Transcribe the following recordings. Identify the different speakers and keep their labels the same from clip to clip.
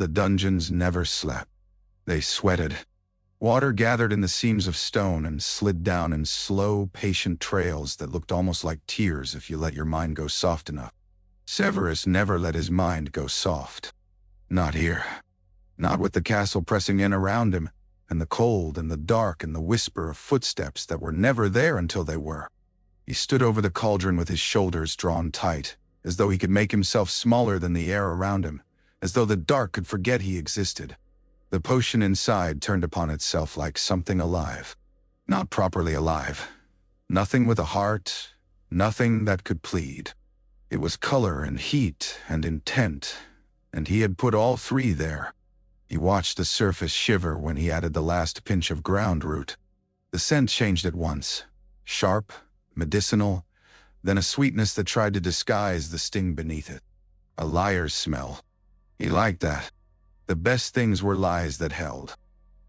Speaker 1: The dungeons never slept. They sweated. Water gathered in the seams of stone and slid down in slow, patient trails that looked almost like tears if you let your mind go soft enough. Severus never let his mind go soft. Not here. Not with the castle pressing in around him, and the cold and the dark and the whisper of footsteps that were never there until they were. He stood over the cauldron with his shoulders drawn tight, as though he could make himself smaller than the air around him, as though the dark could forget he existed. The potion inside turned upon itself like something alive. Not properly alive. Nothing with a heart, nothing that could plead. It was color and heat and intent, and he had put all three there. He watched the surface shiver when he added the last pinch of ground root. The scent changed at once. Sharp, medicinal, then a sweetness that tried to disguise the sting beneath it. A liar's smell. He liked that. The best things were lies that held.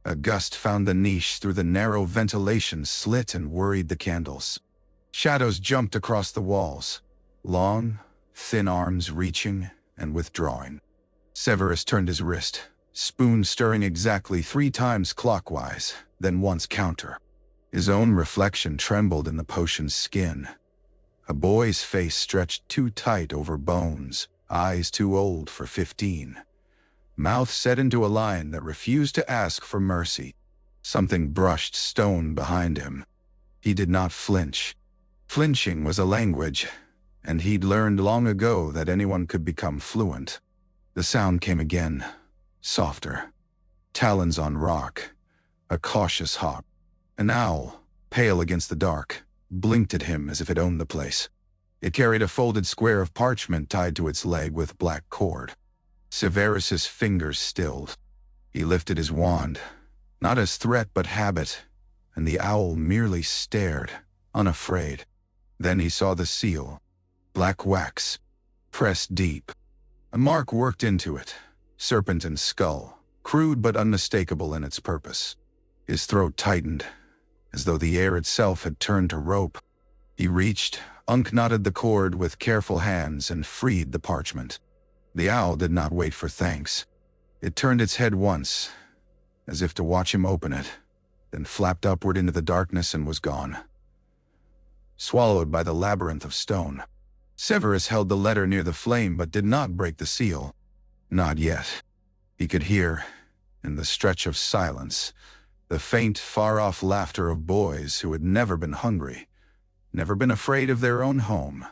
Speaker 1: A gust found the niche through the narrow ventilation slit and worried the candles. Shadows jumped across the walls, long, thin arms reaching and withdrawing. Severus turned his wrist, spoon stirring exactly 3 times clockwise, then once counter. His own reflection trembled in the potion's skin. A boy's face stretched too tight over bones, eyes too old for 15. Mouth set into a line that refused to ask for mercy. Something brushed stone behind him. He did not flinch. Flinching was a language, and he'd learned long ago that anyone could become fluent. The sound came again, softer. Talons on rock, a cautious hop. An owl, pale against the dark, blinked at him as if it owned the place. It carried a folded square of parchment tied to its leg with black cord. Severus's fingers stilled. He lifted his wand, not as threat but habit, and the owl merely stared, unafraid. Then he saw the seal, black wax, pressed deep. A mark worked into it, serpent and skull, crude but unmistakable in its purpose. His throat tightened, as though the air itself had turned to rope. He reached, unknotted the cord with careful hands, and freed the parchment. The owl did not wait for thanks. It turned its head once, as if to watch him open it, then flapped upward into the darkness and was gone. Swallowed by the labyrinth of stone. Severus held the letter near the flame but did not break the seal. Not yet. He could hear, in the stretch of silence, the faint, far-off laughter of boys who had never been hungry, never been afraid of their own home,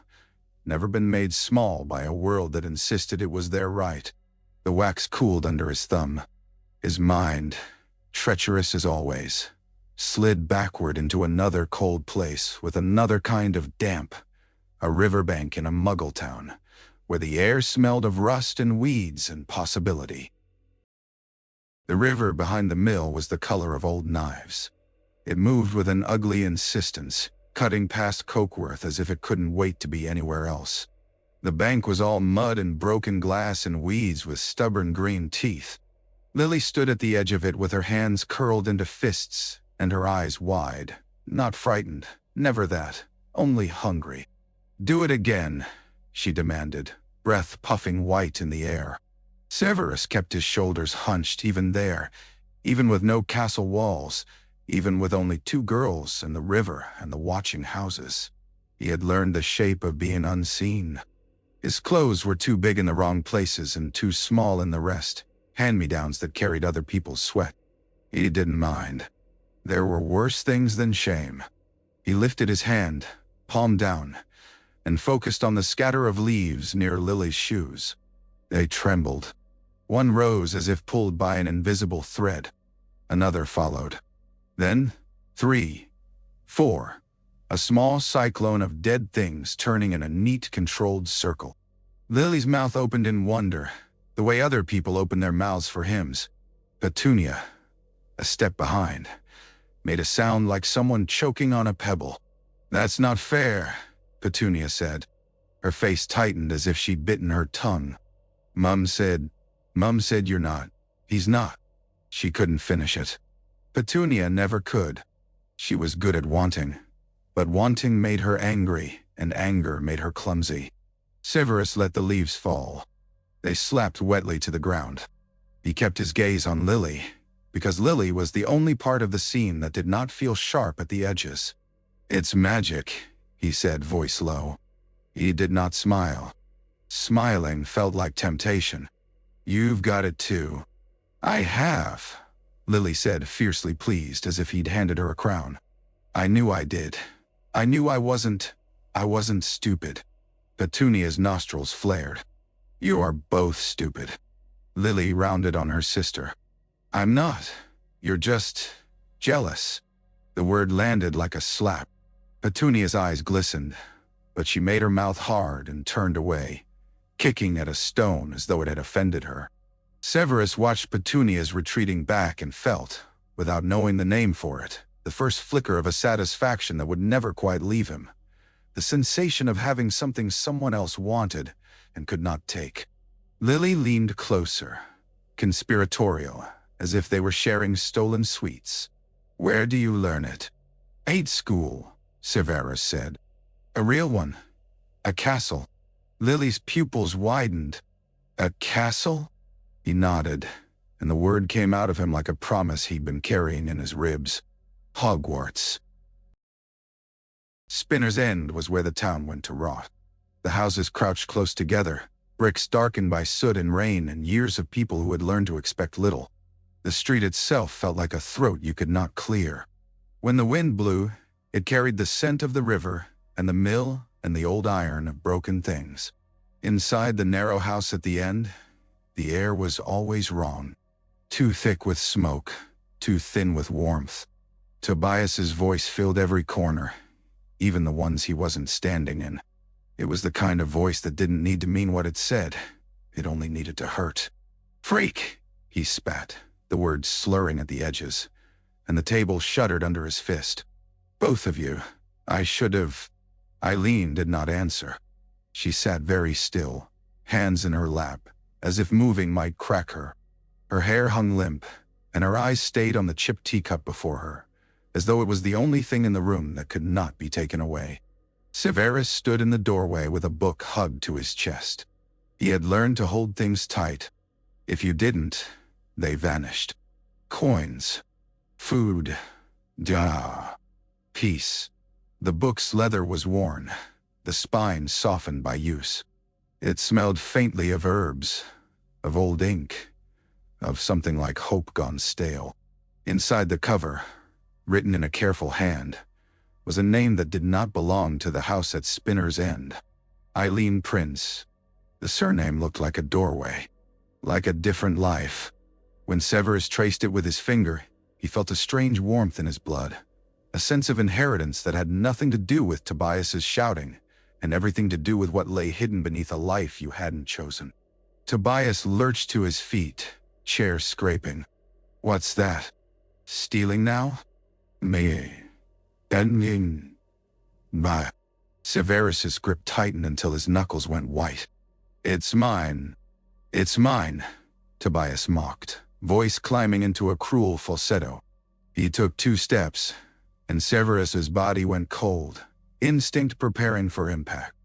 Speaker 1: never been made small by a world that insisted it was their right. The wax cooled under his thumb. His mind, treacherous as always, slid backward into another cold place with another kind of damp, a riverbank in a muggle town, where the air smelled of rust and weeds and possibility. The river behind the mill was the color of old knives. It moved with an ugly insistence, cutting past Cokeworth as if it couldn't wait to be anywhere else. The bank was all mud and broken glass and weeds with stubborn green teeth. Lily stood at the edge of it with her hands curled into fists and her eyes wide, not frightened, never that, only hungry. "Do it again," she demanded, breath puffing white in the air. Severus kept his shoulders hunched even there, even with no castle walls, even with only 2 girls and the river and the watching houses. He had learned the shape of being unseen. His clothes were too big in the wrong places and too small in the rest, hand-me-downs that carried other people's sweat. He didn't mind. There were worse things than shame. He lifted his hand, palm down, and focused on the scatter of leaves near Lily's shoes. They trembled. One rose as if pulled by an invisible thread. Another followed. Then, 3, 4, a small cyclone of dead things turning in a neat, controlled circle. Lily's mouth opened in wonder, the way other people open their mouths for hymns. Petunia, a step behind, made a sound like someone choking on a pebble. "That's not fair," Petunia said. Her face tightened as if she'd bitten her tongue. Mum said you're not. He's not." She couldn't finish it. Petunia never could. She was good at wanting, but wanting made her angry, and anger made her clumsy. Severus let the leaves fall. They slapped wetly to the ground. He kept his gaze on Lily, because Lily was the only part of the scene that did not feel sharp at the edges. "It's magic," he said, voice low. He did not smile. Smiling felt like temptation. "You've got it too." "I have," Lily said, fiercely pleased, as if he'd handed her a crown. "I knew I did. I knew I wasn't stupid." Petunia's nostrils flared. "You are both stupid." Lily rounded on her sister. "I'm not. You're just jealous." The word landed like a slap. Petunia's eyes glistened, but she made her mouth hard and turned away, kicking at a stone as though it had offended her. Severus watched Petunia's retreating back and felt, without knowing the name for it, the first flicker of a satisfaction that would never quite leave him. The sensation of having something someone else wanted and could not take. Lily leaned closer, conspiratorial, as if they were sharing stolen sweets. "Where do you learn it?" "At school," Severus said. "A real one? A castle?" Lily's pupils widened. "A castle?" He nodded, and the word came out of him like a promise he'd been carrying in his ribs. "Hogwarts." Spinner's End was where the town went to rot. The houses crouched close together, bricks darkened by soot and rain and years of people who had learned to expect little. The street itself felt like a throat you could not clear. When the wind blew, it carried the scent of the river and the mill and the old iron of broken things. Inside the narrow house at the end, the air was always wrong. Too thick with smoke, too thin with warmth. Tobias's voice filled every corner, even the ones he wasn't standing in. It was the kind of voice that didn't need to mean what it said. It only needed to hurt. "Freak!" he spat, the words slurring at the edges, and the table shuddered under his fist. "Both of you. I should have—" Eileen did not answer. She sat very still, hands in her lap, as if moving might crack her. Her hair hung limp, and her eyes stayed on the chipped teacup before her, as though it was the only thing in the room that could not be taken away. Severus stood in the doorway with a book hugged to his chest. He had learned to hold things tight. If you didn't, they vanished. Coins. Food. Peace. The book's leather was worn, the spine softened by use. It smelled faintly of herbs, of old ink, of something like hope gone stale. Inside the cover, written in a careful hand, was a name that did not belong to the house at Spinner's End. Eileen Prince. The surname looked like a doorway, like a different life. When Severus traced it with his finger, he felt a strange warmth in his blood, a sense of inheritance that had nothing to do with Tobias's shouting, and everything to do with what lay hidden beneath a life you hadn't chosen. Tobias lurched to his feet, chair scraping. "What's that? Stealing now?" "Me. Ending. Bye." Severus's grip tightened until his knuckles went white. "It's mine. It's mine," Tobias mocked, voice climbing into a cruel falsetto. He took 2 steps, and Severus's body went cold, instinct preparing for impact.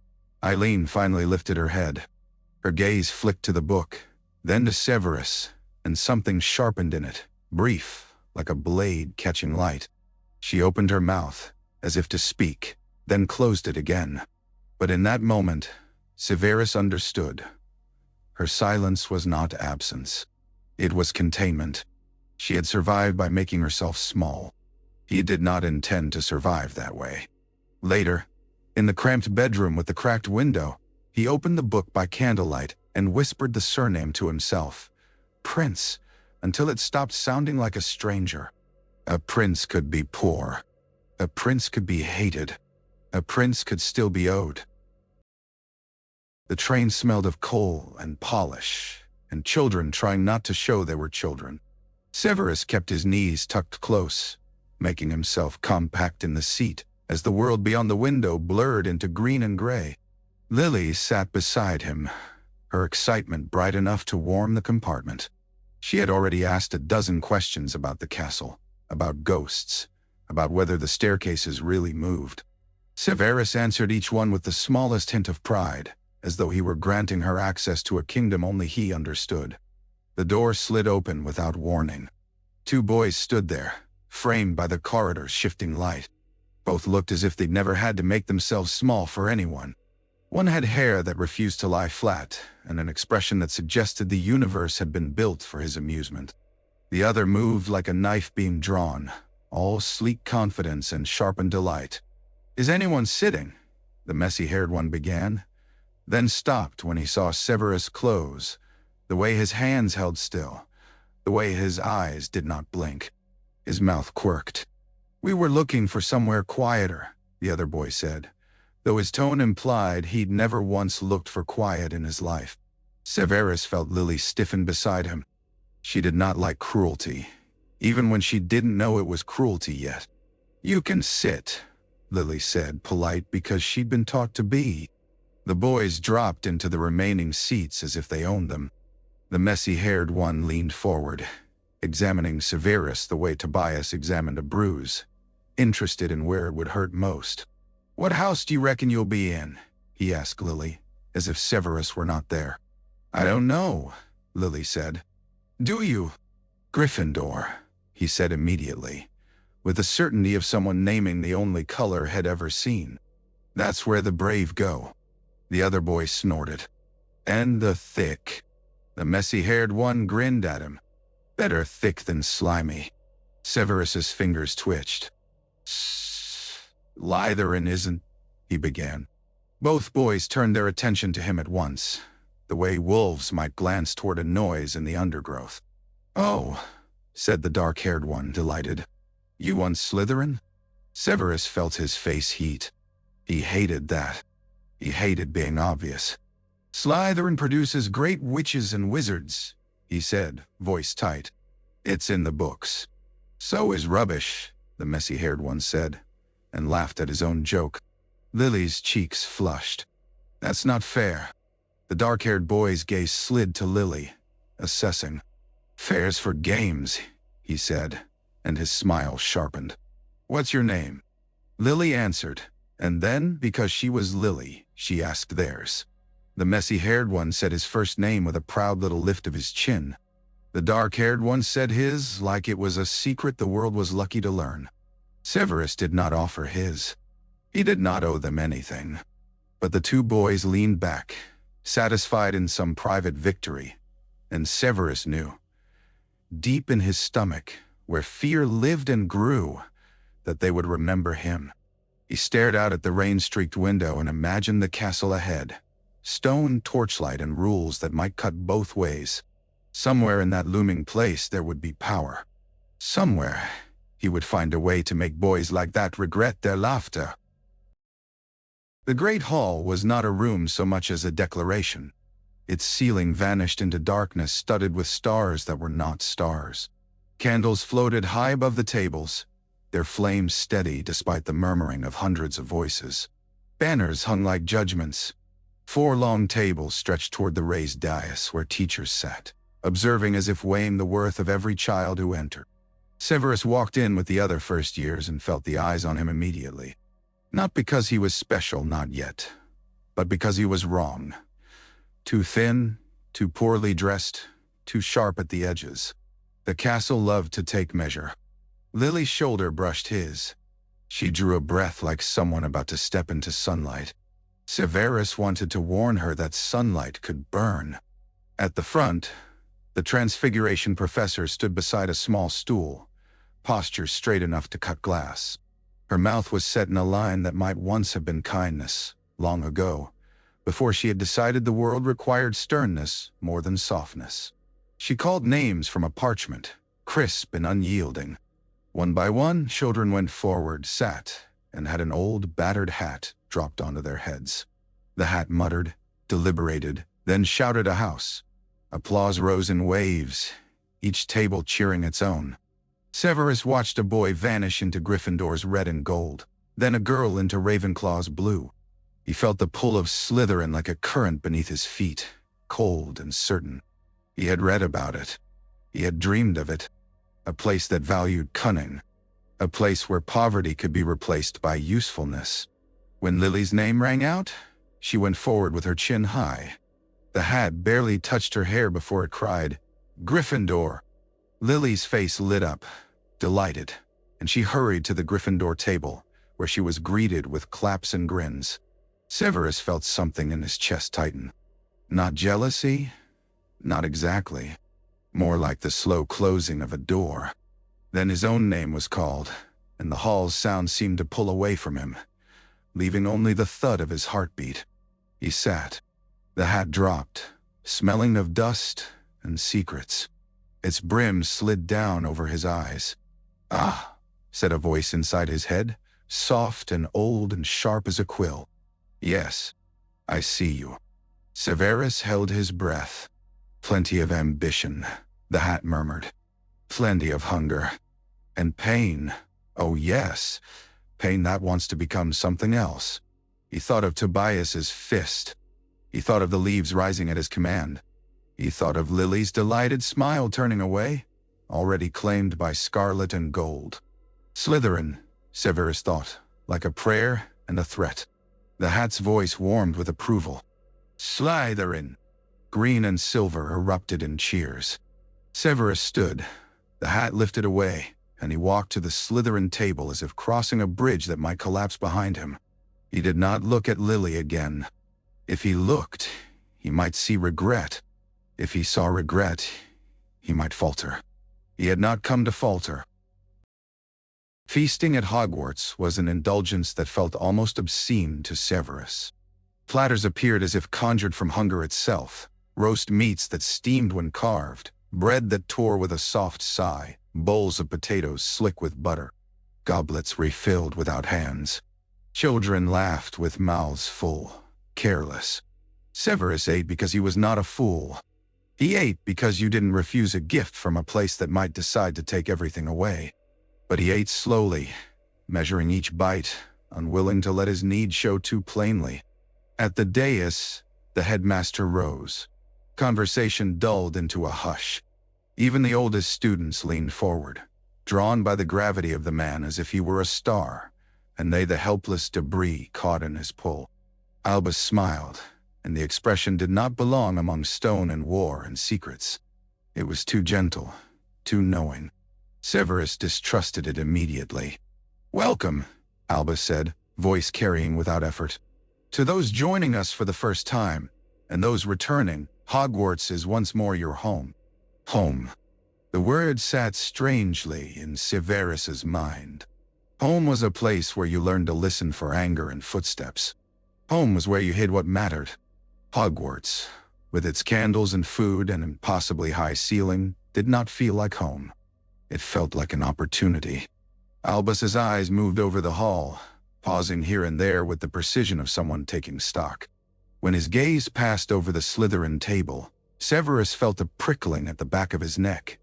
Speaker 1: Eileen finally lifted her head. Her gaze flicked to the book, then to Severus, and something sharpened in it, brief, like a blade catching light. She opened her mouth, as if to speak, then closed it again. But in that moment, Severus understood. Her silence was not absence. It was containment. She had survived by making herself small. He did not intend to survive that way. Later, in the cramped bedroom with the cracked window, he opened the book by candlelight and whispered the surname to himself. Prince, until it stopped sounding like a stranger. A prince could be poor. A prince could be hated. A prince could still be owed. The train smelled of coal and polish, and children trying not to show they were children. Severus kept his knees tucked close, making himself compact in the seat as the world beyond the window blurred into green and gray. Lily sat beside him, her excitement bright enough to warm the compartment. She had already asked a dozen questions about the castle, about ghosts, about whether the staircases really moved. Severus answered each one with the smallest hint of pride, as though he were granting her access to a kingdom only he understood. The door slid open without warning. Two boys stood there, framed by the corridor's shifting light. Both looked as if they'd never had to make themselves small for anyone. One had hair that refused to lie flat, and an expression that suggested the universe had been built for his amusement. The other moved like a knife being drawn, all sleek confidence and sharpened delight. "Is anyone sitting?" the messy-haired one began, then stopped when he saw Severus close, the way his hands held still, the way his eyes did not blink. His mouth quirked. "We were looking for somewhere quieter," the other boy said, though his tone implied he'd never once looked for quiet in his life. Severus felt Lily stiffen beside him. She did not like cruelty, even when she didn't know it was cruelty yet. "You can sit," Lily said, polite because she'd been taught to be. The boys dropped into the remaining seats as if they owned them. The messy-haired one leaned forward, examining Severus the way Tobias examined a bruise, interested in where it would hurt most. "What house do you reckon you'll be in?" he asked Lily, as if Severus were not there. "I don't know," Lily said. "Do you?" "Gryffindor," he said immediately, with the certainty of someone naming the only color he'd ever seen. "That's where the brave go." The other boy snorted. "And the thick." The messy-haired one grinned at him. "Better thick than slimy." Severus's fingers twitched. "Slytherin isn't," he began. Both boys turned their attention to him at once, the way wolves might glance toward a noise in the undergrowth. "Oh," said the dark-haired one, delighted. "You want Slytherin?" Severus felt his face heat. He hated that. He hated being obvious. "Slytherin produces great witches and wizards," he said, voice tight. "It's in the books." "So is rubbish," the messy-haired one said, and laughed at his own joke. Lily's cheeks flushed. "That's not fair." The dark-haired boy's gaze slid to Lily, assessing. "Fair's for games," he said, and his smile sharpened. "What's your name?" Lily answered, and then, because she was Lily, she asked theirs. The messy-haired one said his first name with a proud little lift of his chin. The dark-haired one said his like it was a secret the world was lucky to learn. Severus did not offer his. He did not owe them anything. But the two boys leaned back, satisfied in some private victory, and Severus knew, deep in his stomach, where fear lived and grew, that they would remember him. He stared out at the rain-streaked window and imagined the castle ahead, stone, torchlight, and rules that might cut both ways. Somewhere in that looming place there would be power. Somewhere he would find a way to make boys like that regret their laughter. The great hall was not a room so much as a declaration. Its ceiling vanished into darkness studded with stars that were not stars. Candles floated high above the tables, their flames steady despite the murmuring of hundreds of voices. Banners hung like judgments. 4 long tables stretched toward the raised dais where teachers sat, observing as if weighing the worth of every child who entered. Severus walked in with the other first years and felt the eyes on him immediately. Not because he was special, not yet, but because he was wrong. Too thin, too poorly dressed, too sharp at the edges. The castle loved to take measure. Lily's shoulder brushed his. She drew a breath like someone about to step into sunlight. Severus wanted to warn her that sunlight could burn. At the front, the Transfiguration professor stood beside a small stool, posture straight enough to cut glass. Her mouth was set in a line that might once have been kindness, long ago, before she had decided the world required sternness more than softness. She called names from a parchment, crisp and unyielding. One by one, children went forward, sat, and had an old, battered hat dropped onto their heads. The hat muttered, deliberated, then shouted a house. Applause rose in waves, each table cheering its own. Severus watched a boy vanish into Gryffindor's red and gold, then a girl into Ravenclaw's blue. He felt the pull of Slytherin like a current beneath his feet, cold and certain. He had read about it. He had dreamed of it. A place that valued cunning. A place where poverty could be replaced by usefulness. When Lily's name rang out, she went forward with her chin high. The hat barely touched her hair before it cried, Gryffindor. Lily's face lit up, delighted, and she hurried to the Gryffindor table, where she was greeted with claps and grins. Severus felt something in his chest tighten. Not jealousy? Not exactly. More like the slow closing of a door. Then his own name was called, and the hall's sound seemed to pull away from him, leaving only the thud of his heartbeat. He sat. The hat dropped, smelling of dust and secrets. Its brim slid down over his eyes. "Ah," said a voice inside his head, soft and old and sharp as a quill. "Yes, I see you." Severus held his breath. "Plenty of ambition," the hat murmured. "Plenty of hunger. And pain. Oh yes, pain that wants to become something else." He thought of Tobias's fist. He thought of the leaves rising at his command. He thought of Lily's delighted smile turning away, already claimed by scarlet and gold. Slytherin, Severus thought, like a prayer and a threat. The hat's voice warmed with approval. Slytherin. Green and silver erupted in cheers. Severus stood, the hat lifted away, and he walked to the Slytherin table as if crossing a bridge that might collapse behind him. He did not look at Lily again. If he looked, he might see regret. If he saw regret, he might falter. He had not come to falter. Feasting at Hogwarts was an indulgence that felt almost obscene to Severus. Platters appeared as if conjured from hunger itself, roast meats that steamed when carved, bread that tore with a soft sigh, bowls of potatoes slick with butter, goblets refilled without hands. Children laughed with mouths full, careless. Severus ate because he was not a fool. He ate because you didn't refuse a gift from a place that might decide to take everything away. But he ate slowly, measuring each bite, unwilling to let his need show too plainly. At the dais, the headmaster rose. Conversation dulled into a hush. Even the oldest students leaned forward, drawn by the gravity of the man as if he were a star, and they the helpless debris caught in his pull. Albus smiled, and the expression did not belong among stone and war and secrets. It was too gentle, too knowing. Severus distrusted it immediately. "Welcome," Albus said, voice carrying without effort. "To those joining us for the first time, and those returning, Hogwarts is once more your home." Home. The word sat strangely in Severus's mind. Home was a place where you learned to listen for anger and footsteps. Home was where you hid what mattered. Hogwarts, with its candles and food and impossibly high ceiling, did not feel like home. It felt like an opportunity. Albus's eyes moved over the hall, pausing here and there with the precision of someone taking stock. When his gaze passed over the Slytherin table, Severus felt a prickling at the back of his neck,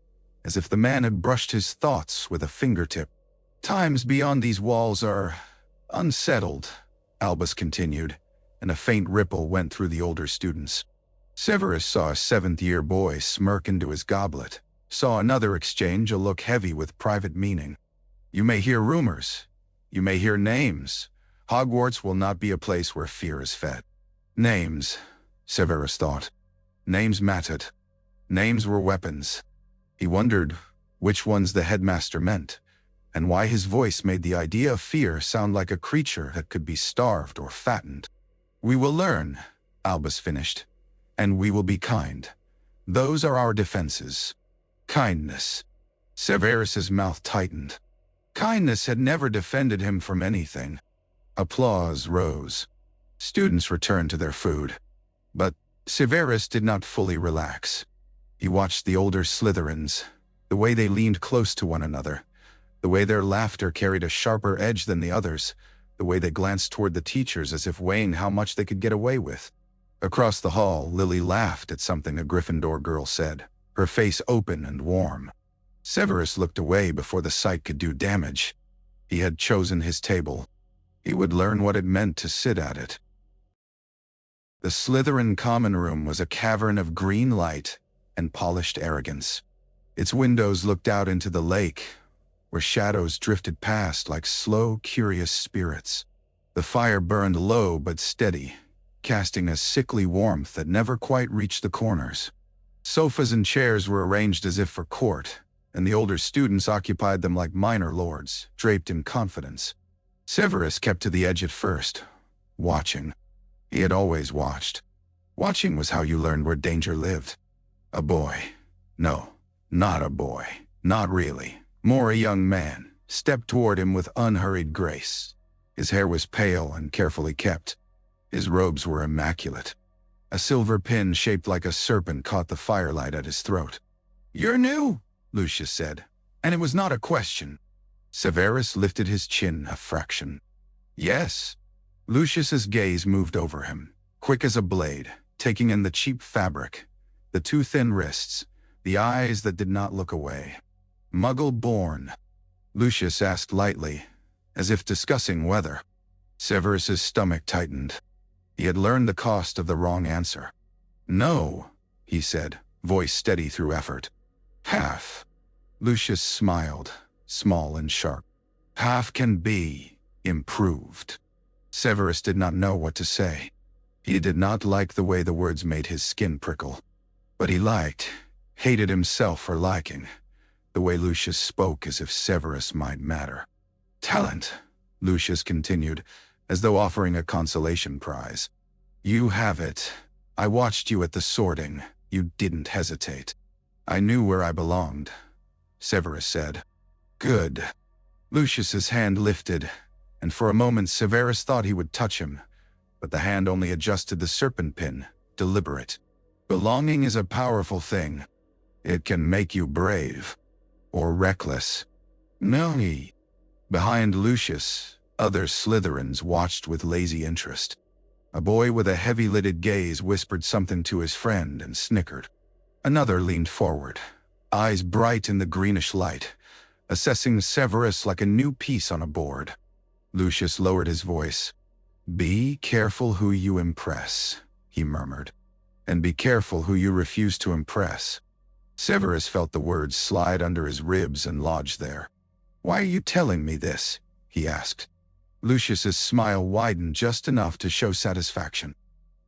Speaker 1: as if the man had brushed his thoughts with a fingertip. "Times beyond these walls are unsettled," Albus continued, and a faint ripple went through the older students. Severus saw a seventh-year boy smirk into his goblet, saw another exchange a look heavy with private meaning. "You may hear rumors. You may hear names. Hogwarts will not be a place where fear is fed." Names, Severus thought. Names mattered. Names were weapons. He wondered which ones the headmaster meant, and why his voice made the idea of fear sound like a creature that could be starved or fattened. "We will learn," Albus finished, "and we will be kind. Those are our defenses." Kindness. Severus's mouth tightened. Kindness had never defended him from anything. Applause rose. Students returned to their food. But Severus did not fully relax. He watched the older Slytherins, the way they leaned close to one another, the way their laughter carried a sharper edge than the others, the way they glanced toward the teachers as if weighing how much they could get away with. Across the hall, Lily laughed at something a Gryffindor girl said, her face open and warm. Severus looked away before the sight could do damage. He had chosen his table. He would learn what it meant to sit at it. The Slytherin common room was a cavern of green light and polished arrogance. Its windows looked out into the lake, where shadows drifted past like slow, curious spirits. The fire burned low but steady, casting a sickly warmth that never quite reached the corners. Sofas and chairs were arranged as if for court, and the older students occupied them like minor lords, draped in confidence. Severus kept to the edge at first, watching. He had always watched. Watching was how you learned where danger lived. A boy. No, not a boy. Not really. More a young man stepped toward him with unhurried grace. His hair was pale and carefully kept. His robes were immaculate. A silver pin shaped like a serpent caught the firelight at his throat. "You're new," Lucius said, and it was not a question. Severus lifted his chin a fraction. "Yes." Lucius's gaze moved over him, quick as a blade, taking in the cheap fabric, the too thin wrists, the eyes that did not look away. "Muggle-born?" Lucius asked lightly, as if discussing weather. Severus's stomach tightened. He had learned the cost of the wrong answer. "No," he said, voice steady through effort. "Half." Lucius smiled, small and sharp. "Half can be improved." Severus did not know what to say. He did not like the way the words made his skin prickle. But he hated himself for liking, the way Lucius spoke as if Severus might matter. "Talent," Lucius continued, as though offering a consolation prize. "You have it. I watched you at the sorting. You didn't hesitate." "I knew where I belonged," Severus said. "Good." Lucius's hand lifted, and for a moment Severus thought he would touch him, but the hand only adjusted the serpent pin, deliberate. Belonging is a powerful thing. It can make you brave. Or reckless. No. Behind Lucius, other Slytherins watched with lazy interest. A boy with a heavy-lidded gaze whispered something to his friend and snickered. Another leaned forward, eyes bright in the greenish light, assessing Severus like a new piece on a board. Lucius lowered his voice. "Be careful who you impress," he murmured. "And be careful who you refuse to impress." Severus felt the words slide under his ribs and lodge there. "Why are you telling me this?" he asked. Lucius's smile widened just enough to show satisfaction.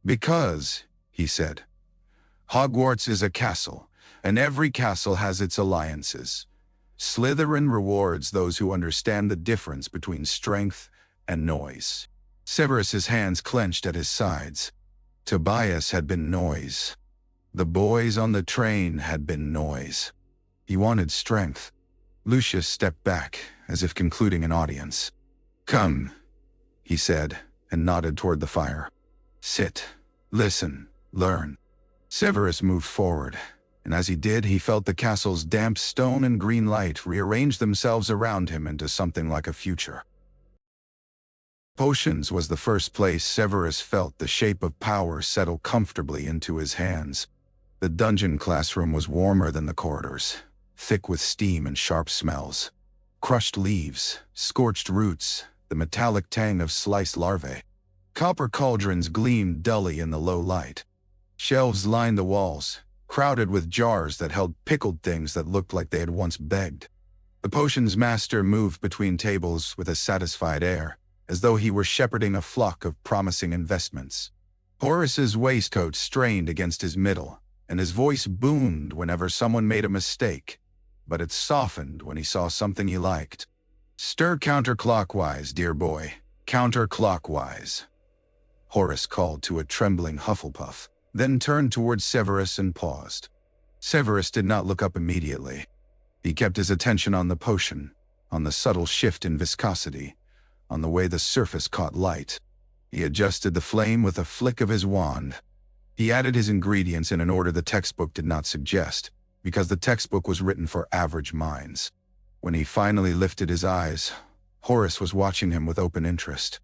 Speaker 1: "Because," he said, "Hogwarts is a castle, and every castle has its alliances. Slytherin rewards those who understand the difference between strength and noise." Severus's hands clenched at his sides. Tobias had been noise. The boys on the train had been noise. He wanted strength. Lucius stepped back, as if concluding an audience. "Come," he said, and nodded toward the fire. "Sit, listen, learn." Severus moved forward, and as he did, he felt the castle's damp stone and green light rearrange themselves around him into something like a future. Potions was the first place Severus felt the shape of power settle comfortably into his hands. The dungeon classroom was warmer than the corridors, thick with steam and sharp smells. Crushed leaves, scorched roots, the metallic tang of sliced larvae. Copper cauldrons gleamed dully in the low light. Shelves lined the walls, crowded with jars that held pickled things that looked like they had once begged. The potions master moved between tables with a satisfied air, as though he were shepherding a flock of promising investments. Horace's waistcoat strained against his middle, and his voice boomed whenever someone made a mistake, but it softened when he saw something he liked. "Stir counterclockwise, dear boy, counterclockwise," Horace called to a trembling Hufflepuff, then turned towards Severus and paused. Severus did not look up immediately. He kept his attention on the potion, on the subtle shift in viscosity, on the way the surface caught light. He adjusted the flame with a flick of his wand. He added his ingredients in an order the textbook did not suggest, because the textbook was written for average minds. When he finally lifted his eyes, Horace was watching him with open interest.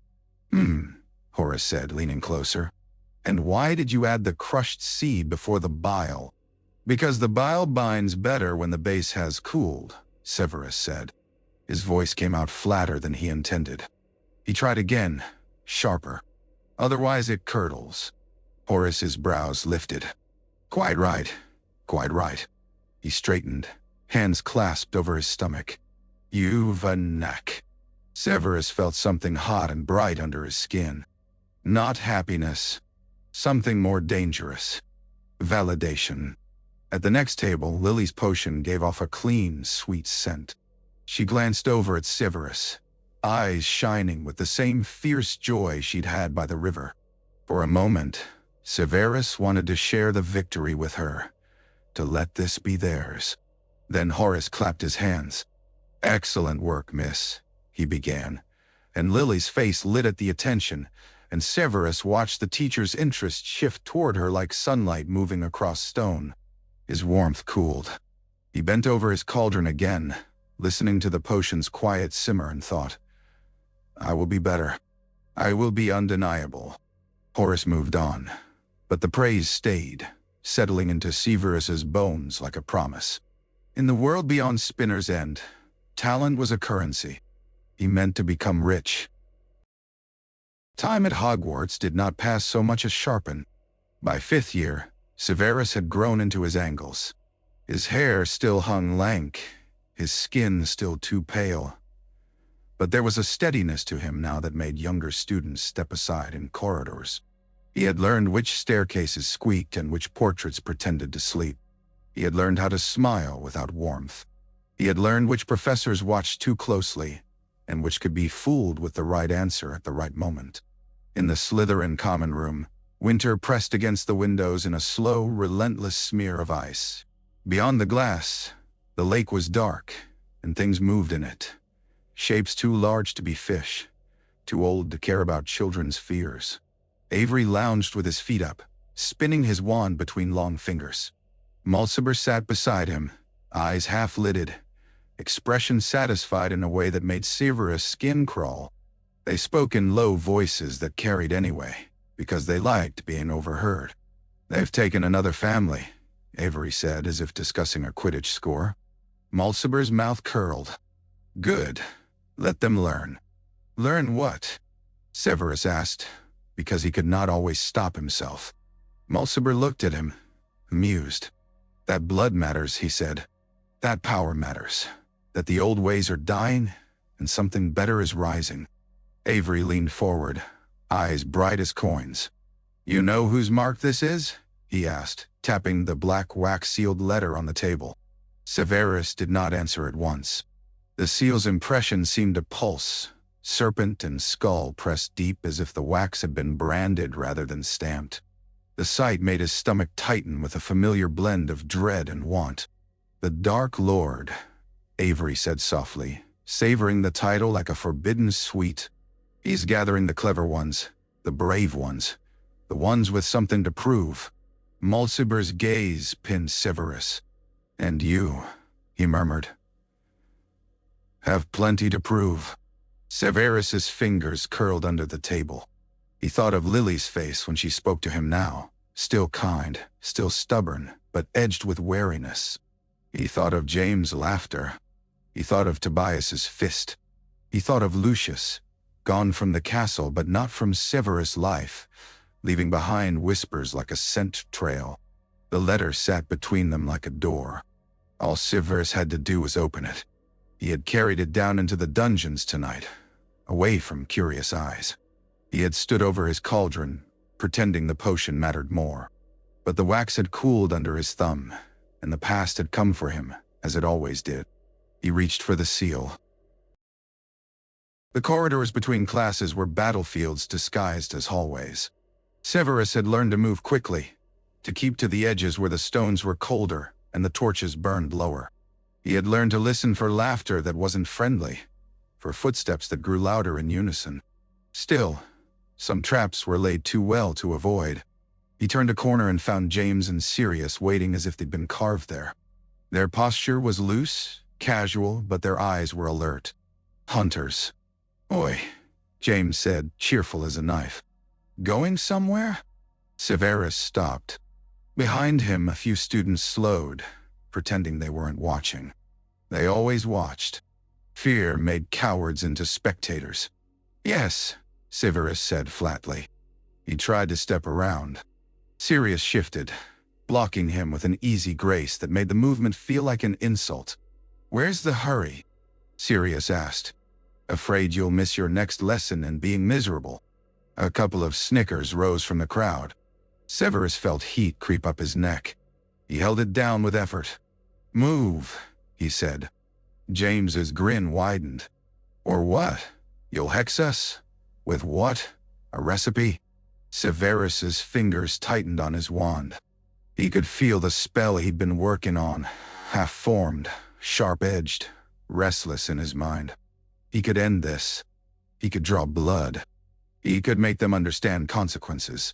Speaker 1: Horace said, leaning closer. "And why did you add the crushed seed before the bile?" "Because the bile binds better when the base has cooled," Severus said. His voice came out flatter than he intended. He tried again, sharper. "Otherwise it curdles." Horace's brows lifted. "Quite right, quite right." He straightened, hands clasped over his stomach. "You've a knack." Severus felt something hot and bright under his skin. Not happiness. Something more dangerous. Validation. At the next table, Lily's potion gave off a clean, sweet scent. She glanced over at Severus, eyes shining with the same fierce joy she'd had by the river. For a moment, Severus wanted to share the victory with her, to let this be theirs. Then Horace clapped his hands. "Excellent work, miss," he began, and Lily's face lit at the attention, and Severus watched the teacher's interest shift toward her like sunlight moving across stone. His warmth cooled. He bent over his cauldron again, listening to the potion's quiet simmer, and thought, "I will be better. I will be undeniable." Horace moved on, but the praise stayed, settling into Severus's bones like a promise. In the world beyond Spinner's End, talent was a currency. He meant to become rich. Time at Hogwarts did not pass so much as sharpen. By 5th year, Severus had grown into his angles. His hair still hung lank, his skin still too pale. But there was a steadiness to him now that made younger students step aside in corridors. He had learned which staircases squeaked and which portraits pretended to sleep. He had learned how to smile without warmth. He had learned which professors watched too closely, and which could be fooled with the right answer at the right moment. In the Slytherin common room, winter pressed against the windows in a slow, relentless smear of ice. Beyond the glass, the lake was dark, and things moved in it. Shapes too large to be fish, too old to care about children's fears. Avery lounged with his feet up, spinning his wand between long fingers. Malfoy sat beside him, eyes half-lidded, expression satisfied in a way that made Severus' skin crawl. They spoke in low voices that carried anyway, because they liked being overheard. "They've taken another family," Avery said, as if discussing a Quidditch score. Malfoy's mouth curled. "Good. Let them learn." "Learn what?" Severus asked, because he could not always stop himself. Malfoy looked at him, amused. "That blood matters," he said. "That power matters. That the old ways are dying, and something better is rising." Avery leaned forward, eyes bright as coins. "You know whose mark this is?" he asked, tapping the black wax-sealed letter on the table. Severus did not answer at once. The seal's impression seemed to pulse, serpent and skull pressed deep as if the wax had been branded rather than stamped. The sight made his stomach tighten with a familiar blend of dread and want. "The Dark Lord," Avery said softly, savoring the title like a forbidden sweet. "He's gathering the clever ones, the brave ones, the ones with something to prove." Malfoy's gaze pinned Severus. "And you," he murmured, "have plenty to prove." Severus's fingers curled under the table. He thought of Lily's face when she spoke to him now, still kind, still stubborn, but edged with wariness. He thought of James' laughter. He thought of Tobias's fist. He thought of Lucius, gone from the castle but not from Severus' life, leaving behind whispers like a scent trail. The letter sat between them like a door. All Severus had to do was open it. He had carried it down into the dungeons tonight, away from curious eyes. He had stood over his cauldron, pretending the potion mattered more. But the wax had cooled under his thumb, and the past had come for him, as it always did. He reached for the seal. The corridors between classes were battlefields disguised as hallways. Severus had learned to move quickly, to keep to the edges where the stones were colder and the torches burned lower. He had learned to listen for laughter that wasn't friendly, for footsteps that grew louder in unison. Still, some traps were laid too well to avoid. He turned a corner and found James and Sirius waiting as if they'd been carved there. Their posture was loose, casual, but their eyes were alert. Hunters. "Oi," James said, cheerful as a knife. "Going somewhere?" Severus stopped. Behind him, a few students slowed, pretending they weren't watching. They always watched. Fear made cowards into spectators. "Yes," Severus said flatly. He tried to step around. Sirius shifted, blocking him with an easy grace that made the movement feel like an insult. "Where's the hurry?" Sirius asked. "Afraid you'll miss your next lesson and being miserable." A couple of snickers rose from the crowd. Severus felt heat creep up his neck. He held it down with effort. "Move," he said. James's grin widened. "Or what? You'll hex us? With what? A recipe?" Severus's fingers tightened on his wand. He could feel the spell he'd been working on, half-formed, sharp-edged, restless in his mind. He could end this. He could draw blood. He could make them understand consequences.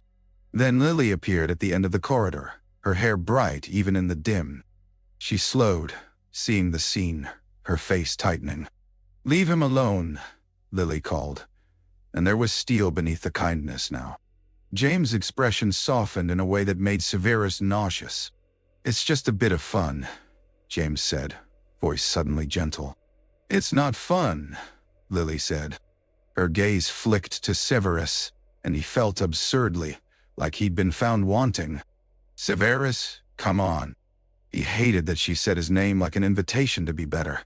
Speaker 1: Then Lily appeared at the end of the corridor, her hair bright even in the dim. She slowed, seeing the scene, her face tightening. "Leave him alone," Lily called, and there was steel beneath the kindness now. James' expression softened in a way that made Severus nauseous. "It's just a bit of fun," James said, voice suddenly gentle. "It's not fun," Lily said. Her gaze flicked to Severus, and he felt absurdly, like he'd been found wanting. "Severus, come on." He hated that she said his name like an invitation to be better.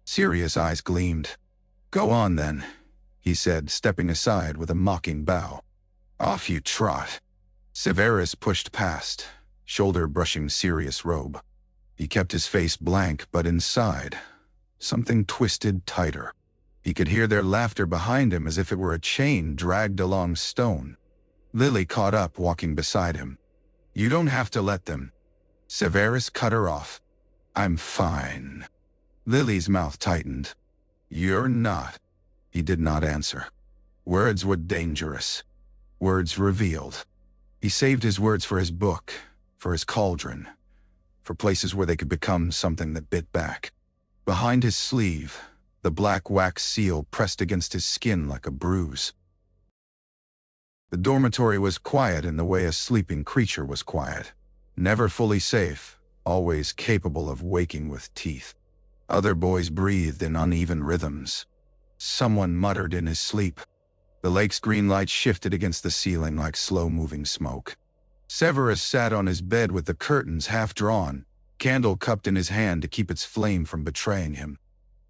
Speaker 1: Serious eyes gleamed. "Go on then," he said, stepping aside with a mocking bow. "Off you trot." Severus pushed past, shoulder brushing Sirius' robe. He kept his face blank, but inside, something twisted tighter. He could hear their laughter behind him as if it were a chain dragged along stone. Lily caught up, walking beside him. "You don't have to let them." Severus cut her off. "I'm fine." Lily's mouth tightened. "You're not." He did not answer. Words were dangerous. Words revealed. He saved his words for his book, for his cauldron, for places where they could become something that bit back. Behind his sleeve, the black wax seal pressed against his skin like a bruise. The dormitory was quiet in the way a sleeping creature was quiet. Never fully safe, always capable of waking with teeth. Other boys breathed in uneven rhythms. Someone muttered in his sleep. The lake's green light shifted against the ceiling like slow-moving smoke. Severus sat on his bed with the curtains half-drawn, candle cupped in his hand to keep its flame from betraying him.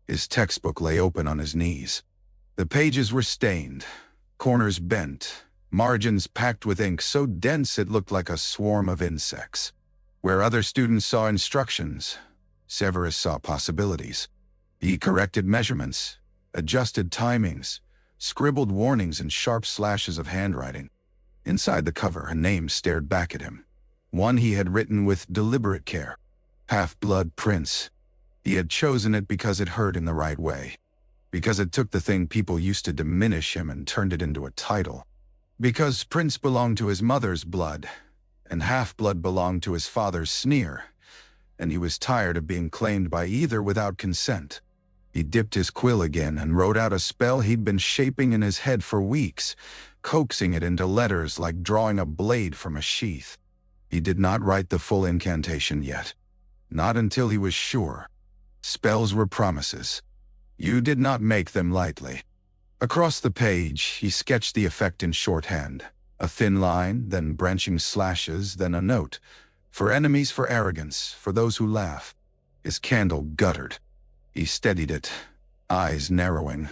Speaker 1: His textbook lay open on his knees. The pages were stained, corners bent, margins packed with ink so dense it looked like a swarm of insects. Where other students saw instructions, Severus saw possibilities. He corrected measurements, adjusted timings, scribbled warnings in sharp slashes of handwriting. Inside the cover, a name stared back at him. One he had written with deliberate care. Half-Blood Prince. He had chosen it because it hurt in the right way. Because it took the thing people used to diminish him and turned it into a title. Because Prince belonged to his mother's blood, and half-blood belonged to his father's sneer, and he was tired of being claimed by either without consent. He dipped his quill again and wrote out a spell he'd been shaping in his head for weeks, coaxing it into letters like drawing a blade from a sheath. He did not write the full incantation yet. Not until he was sure. Spells were promises. You did not make them lightly. Across the page, he sketched the effect in shorthand. A thin line, then branching slashes, then a note. For enemies, for arrogance, for those who laugh. His candle guttered. He steadied it, eyes narrowing.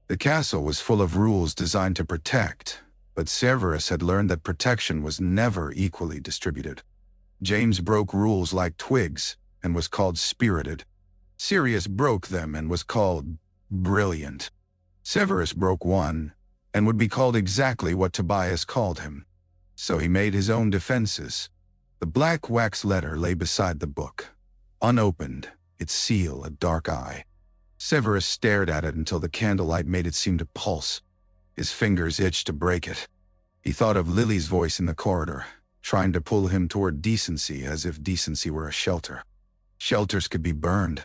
Speaker 1: The castle was full of rules designed to protect, but Severus had learned that protection was never equally distributed. James broke rules like twigs and was called spirited. Sirius broke them and was called brilliant. Severus broke one and would be called exactly what Tobias called him. So he made his own defenses. The black wax letter lay beside the book, unopened, its seal a dark eye. Severus stared at it until the candlelight made it seem to pulse. His fingers itched to break it. He thought of Lily's voice in the corridor, trying to pull him toward decency as if decency were a shelter. Shelters could be burned.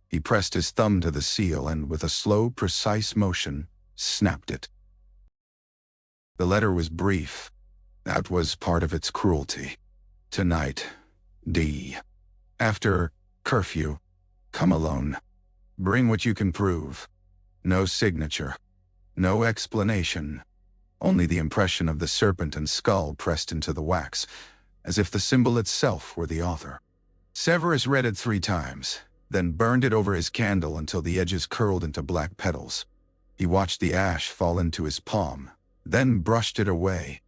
Speaker 1: He pressed his thumb to the seal and, with a slow, precise motion, snapped it. The letter was brief. That was part of its cruelty. Tonight, D. After curfew. Come alone. Bring what you can prove. No signature. No explanation. Only the impression of the serpent and skull pressed into the wax, as if the symbol itself were the author. Severus read it 3 times, then burned it over his candle until the edges curled into black petals. He watched the ash fall into his palm, then brushed it away.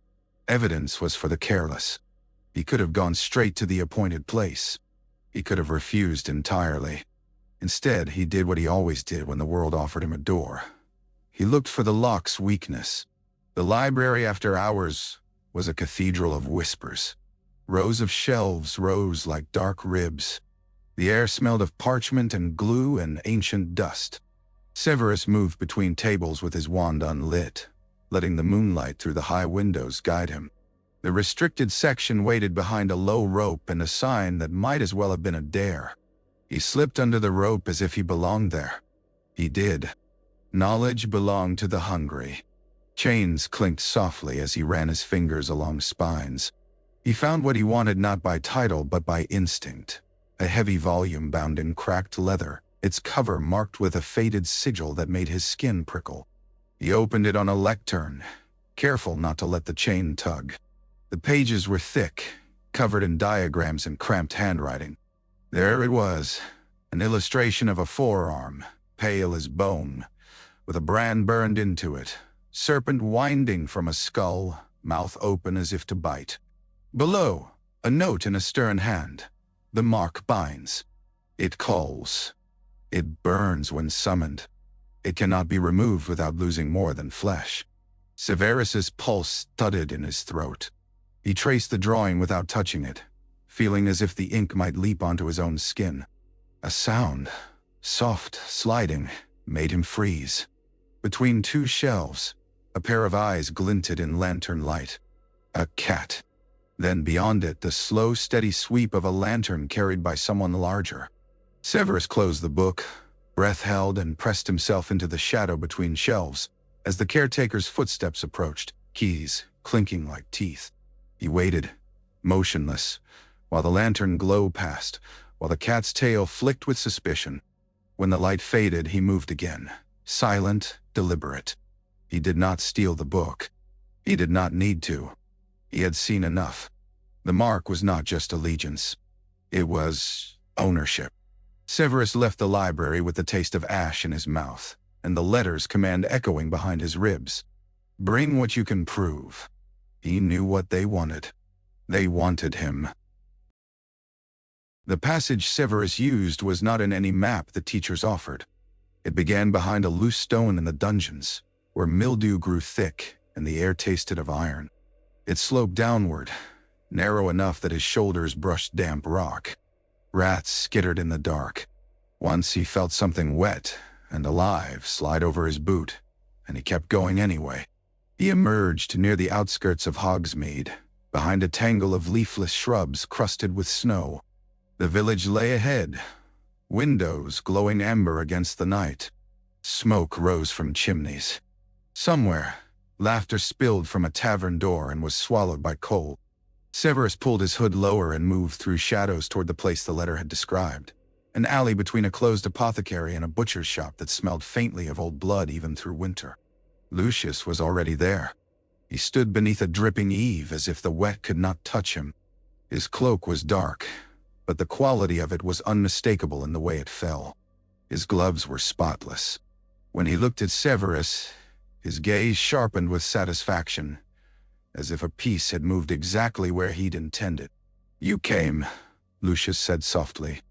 Speaker 1: Evidence was for the careless. He could have gone straight to the appointed place. He could have refused entirely. Instead, he did what he always did when the world offered him a door. He looked for the lock's weakness. The library after hours was a cathedral of whispers. Rows of shelves rose like dark ribs. The air smelled of parchment and glue and ancient dust. Severus moved between tables with his wand unlit, letting the moonlight through the high windows guide him. The restricted section waited behind a low rope and a sign that might as well have been a dare. He slipped under the rope as if he belonged there. He did. Knowledge belonged to the hungry. Chains clinked softly as he ran his fingers along spines. He found what he wanted not by title but by instinct. A heavy volume bound in cracked leather, its cover marked with a faded sigil that made his skin prickle. He opened it on a lectern, careful not to let the chain tug. The pages were thick, covered in diagrams and cramped handwriting. There it was, an illustration of a forearm, pale as bone, with a brand burned into it, serpent winding from a skull, mouth open as if to bite. Below, a note in a stern hand. The mark binds. It calls. It burns when summoned. It cannot be removed without losing more than flesh. Severus's pulse thudded in his throat. He traced the drawing without touching it, feeling as if the ink might leap onto his own skin. A sound, soft, sliding, made him freeze. Between two shelves, a pair of eyes glinted in lantern light. A cat. Then beyond it, the slow, steady sweep of a lantern carried by someone larger. Severus closed the book, breath held, and pressed himself into the shadow between shelves as the caretaker's footsteps approached, keys clinking like teeth. He waited, motionless, while the lantern glow passed, while the cat's tail flicked with suspicion. When the light faded, he moved again, silent, deliberate. He did not steal the book. He did not need to. He had seen enough. The mark was not just allegiance. It was ownership. Severus left the library with the taste of ash in his mouth, and the letter's command echoing behind his ribs. Bring what you can prove. He knew what they wanted. They wanted him. The passage Severus used was not in any map the teachers offered. It began behind a loose stone in the dungeons, where mildew grew thick and the air tasted of iron. It sloped downward, narrow enough that his shoulders brushed damp rock. Rats skittered in the dark. Once he felt something wet and alive slide over his boot, and he kept going anyway. He emerged near the outskirts of Hogsmeade, behind a tangle of leafless shrubs crusted with snow. The village lay ahead, windows glowing amber against the night. Smoke rose from chimneys. Somewhere, laughter spilled from a tavern door and was swallowed by cold. Severus pulled his hood lower and moved through shadows toward the place the letter had described, an alley between a closed apothecary and a butcher's shop that smelled faintly of old blood even through winter. Lucius was already there. He stood beneath a dripping eave as if the wet could not touch him. His cloak was dark, but the quality of it was unmistakable in the way it fell. His gloves were spotless. When he looked at Severus, his gaze sharpened with satisfaction, as if a piece had moved exactly where he'd intended. "You came," Lucius said softly.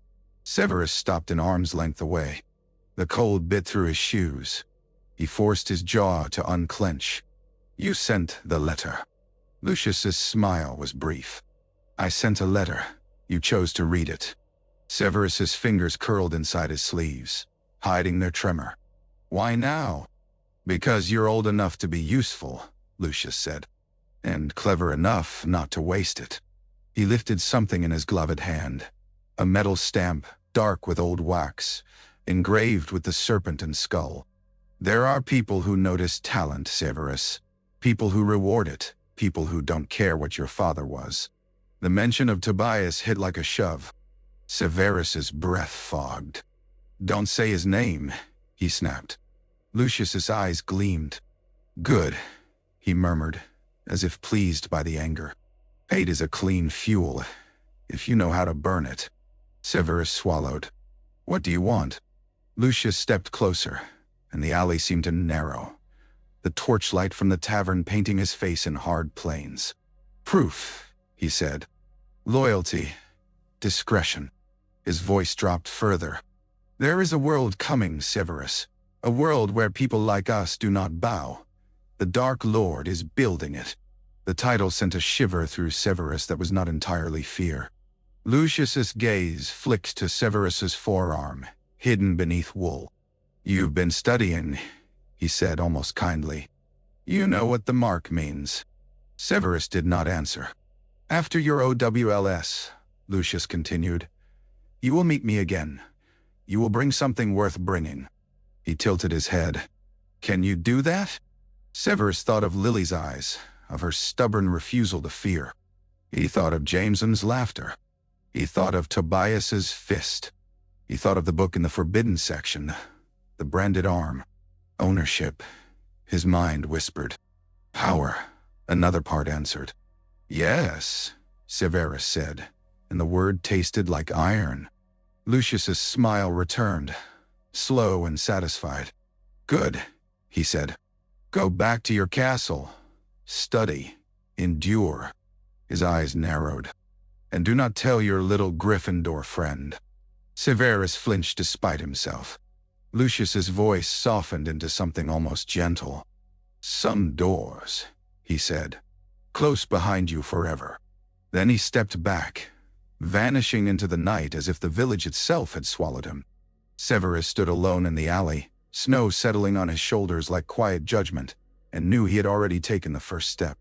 Speaker 1: Severus stopped an arm's length away. The cold bit through his shoes. He forced his jaw to unclench. "You sent the letter." Lucius's smile was brief. "I sent a letter. You chose to read it." Severus's fingers curled inside his sleeves, hiding their tremor. "Why now?" "Because you're old enough to be useful," Lucius said, "and clever enough not to waste it." He lifted something in his gloved hand, a metal stamp, dark with old wax, engraved with the serpent and skull. "There are people who notice talent, Severus. People who reward it, people who don't care what your father was." The mention of Tobias hit like a shove. Severus's breath fogged. "Don't say his name," he snapped. Lucius's eyes gleamed. "Good," he murmured, as if pleased by the anger. "Hate is a clean fuel, if you know how to burn it." Severus swallowed. "What do you want?" Lucius stepped closer, and the alley seemed to narrow, the torchlight from the tavern painting his face in hard plains. "Proof," he said. Loyalty. Discretion. His voice dropped further. There is a world coming, Severus. A world where people like us do not bow. The Dark Lord is building it. The title sent a shiver through Severus that was not entirely fear. Lucius's gaze flicked to Severus's forearm, hidden beneath wool. You've been studying, he said almost kindly. You know what the mark means. Severus did not answer. After your OWLS, Lucius continued, you will meet me again. You will bring something worth bringing. He tilted his head. Can you do that? Severus thought of Lily's eyes, of her stubborn refusal to fear. He thought of Jameson's laughter. He thought of Tobias's fist. He thought of the book in the forbidden section, the branded arm. Ownership. His mind whispered. Power. Another part answered. Yes, Severus said, and the word tasted like iron. Lucius's smile returned, slow and satisfied. Good, he said. Go back to your castle. Study. Endure. His eyes narrowed. And do not tell your little Gryffindor friend. Severus flinched despite himself. Lucius's voice softened into something almost gentle. Some doors, he said, close behind you forever. Then he stepped back, vanishing into the night as if the village itself had swallowed him. Severus stood alone in the alley, snow settling on his shoulders like quiet judgment, and knew he had already taken the first step.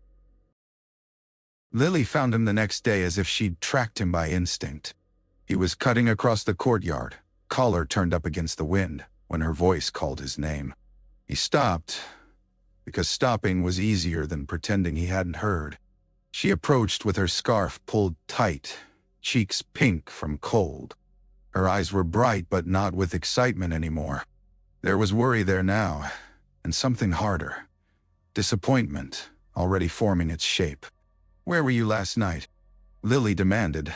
Speaker 1: Lily found him the next day as if she'd tracked him by instinct. He was cutting across the courtyard, collar turned up against the wind, when her voice called his name. He stopped, because stopping was easier than pretending he hadn't heard. She approached with her scarf pulled tight, cheeks pink from cold. Her eyes were bright but not with excitement anymore. There was worry there now, and something harder. Disappointment, already forming its shape. Where were you last night? Lily demanded,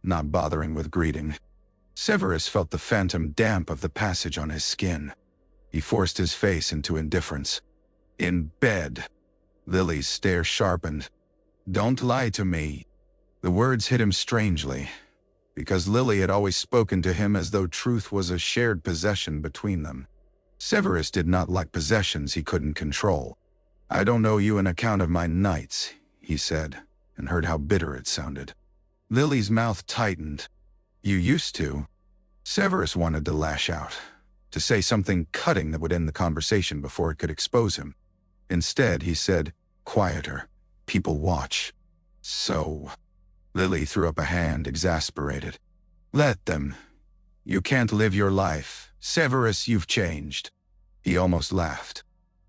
Speaker 1: not bothering with greeting. Severus felt the phantom damp of the passage on his skin. He forced his face into indifference. In bed. Lily's stare sharpened. Don't lie to me. The words hit him strangely, because Lily had always spoken to him as though truth was a shared possession between them. Severus did not like possessions he couldn't control. I don't owe you an account of my nights, he said, and heard how bitter it sounded. Lily's mouth tightened. You used to. Severus wanted to lash out, to say something cutting that would end the conversation before it could expose him. Instead, he said, quieter, people watch. So. Lily threw up a hand, exasperated. Let them. You can't live your life. Severus, you've changed. He almost laughed.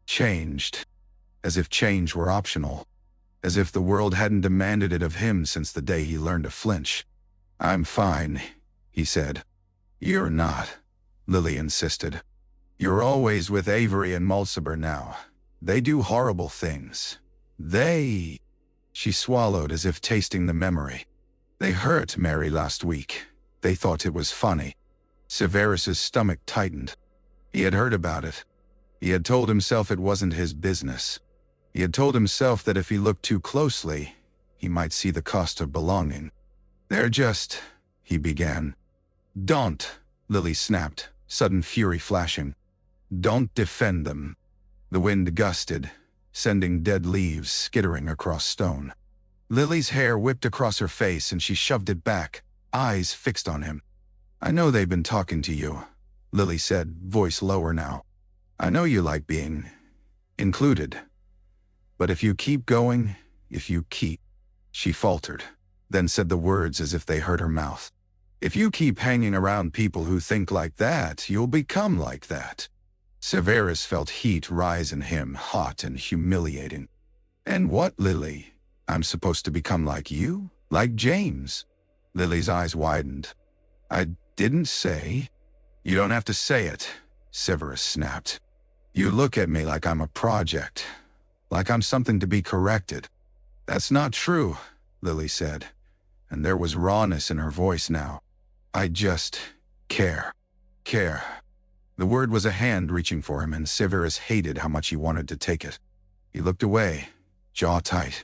Speaker 1: Changed. As if change were optional. As if the world hadn't demanded it of him since the day he learned to flinch. I'm fine, he said. You're not, Lily insisted. You're always with Avery and Mulciber now. They do horrible things. They... She swallowed as if tasting the memory. They hurt Mary last week. They thought it was funny. Severus's stomach tightened. He had heard about it. He had told himself it wasn't his business. He had told himself that if he looked too closely, he might see the cost of belonging. They're just... he began. Don't, Lily snapped, sudden fury flashing. Don't defend them. The wind gusted, sending dead leaves skittering across stone. Lily's hair whipped across her face and she shoved it back, eyes fixed on him. I know they've been talking to you, Lily said, voice lower now. I know you like being included. But if you keep going, if you keep... She faltered, then said the words as if they hurt her mouth. If you keep hanging around people who think like that, you'll become like that. Severus felt heat rise in him, hot and humiliating. And what, Lily? I'm supposed to become like you? Like James? Lily's eyes widened. I didn't say. You don't have to say it, Severus snapped. You look at me like I'm a project, like I'm something to be corrected. That's not true, Lily said, and there was rawness in her voice now. I just care. Care. The word was a hand reaching for him, and Severus hated how much he wanted to take it. He looked away, jaw tight.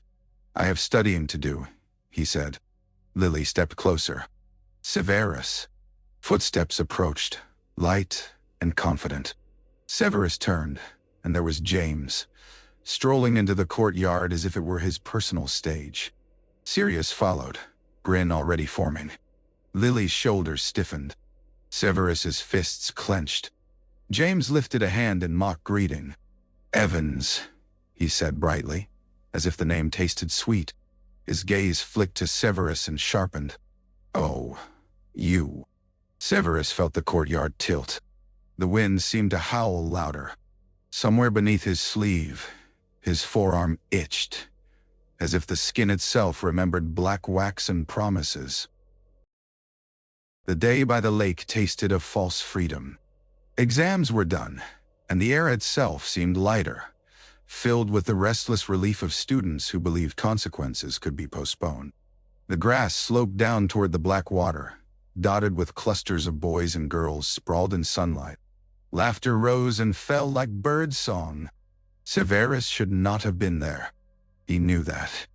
Speaker 1: I have studying to do, he said. Lily stepped closer. Severus. Footsteps approached, light and confident. Severus turned, and there was James, strolling into the courtyard as if it were his personal stage. Sirius followed, grin already forming. Lily's shoulders stiffened. Severus's fists clenched. James lifted a hand in mock greeting. "Evans," he said brightly, as if the name tasted sweet. His gaze flicked to Severus and sharpened. "Oh, you." Severus felt the courtyard tilt. The wind seemed to howl louder. Somewhere beneath his sleeve, his forearm itched, as if the skin itself remembered black waxen promises. The day by the lake tasted of false freedom. Exams were done, and the air itself seemed lighter, filled with the restless relief of students who believed consequences could be postponed. The grass sloped down toward the black water, dotted with clusters of boys and girls sprawled in sunlight. Laughter rose and fell like bird song. Severus should not have been there. He knew that.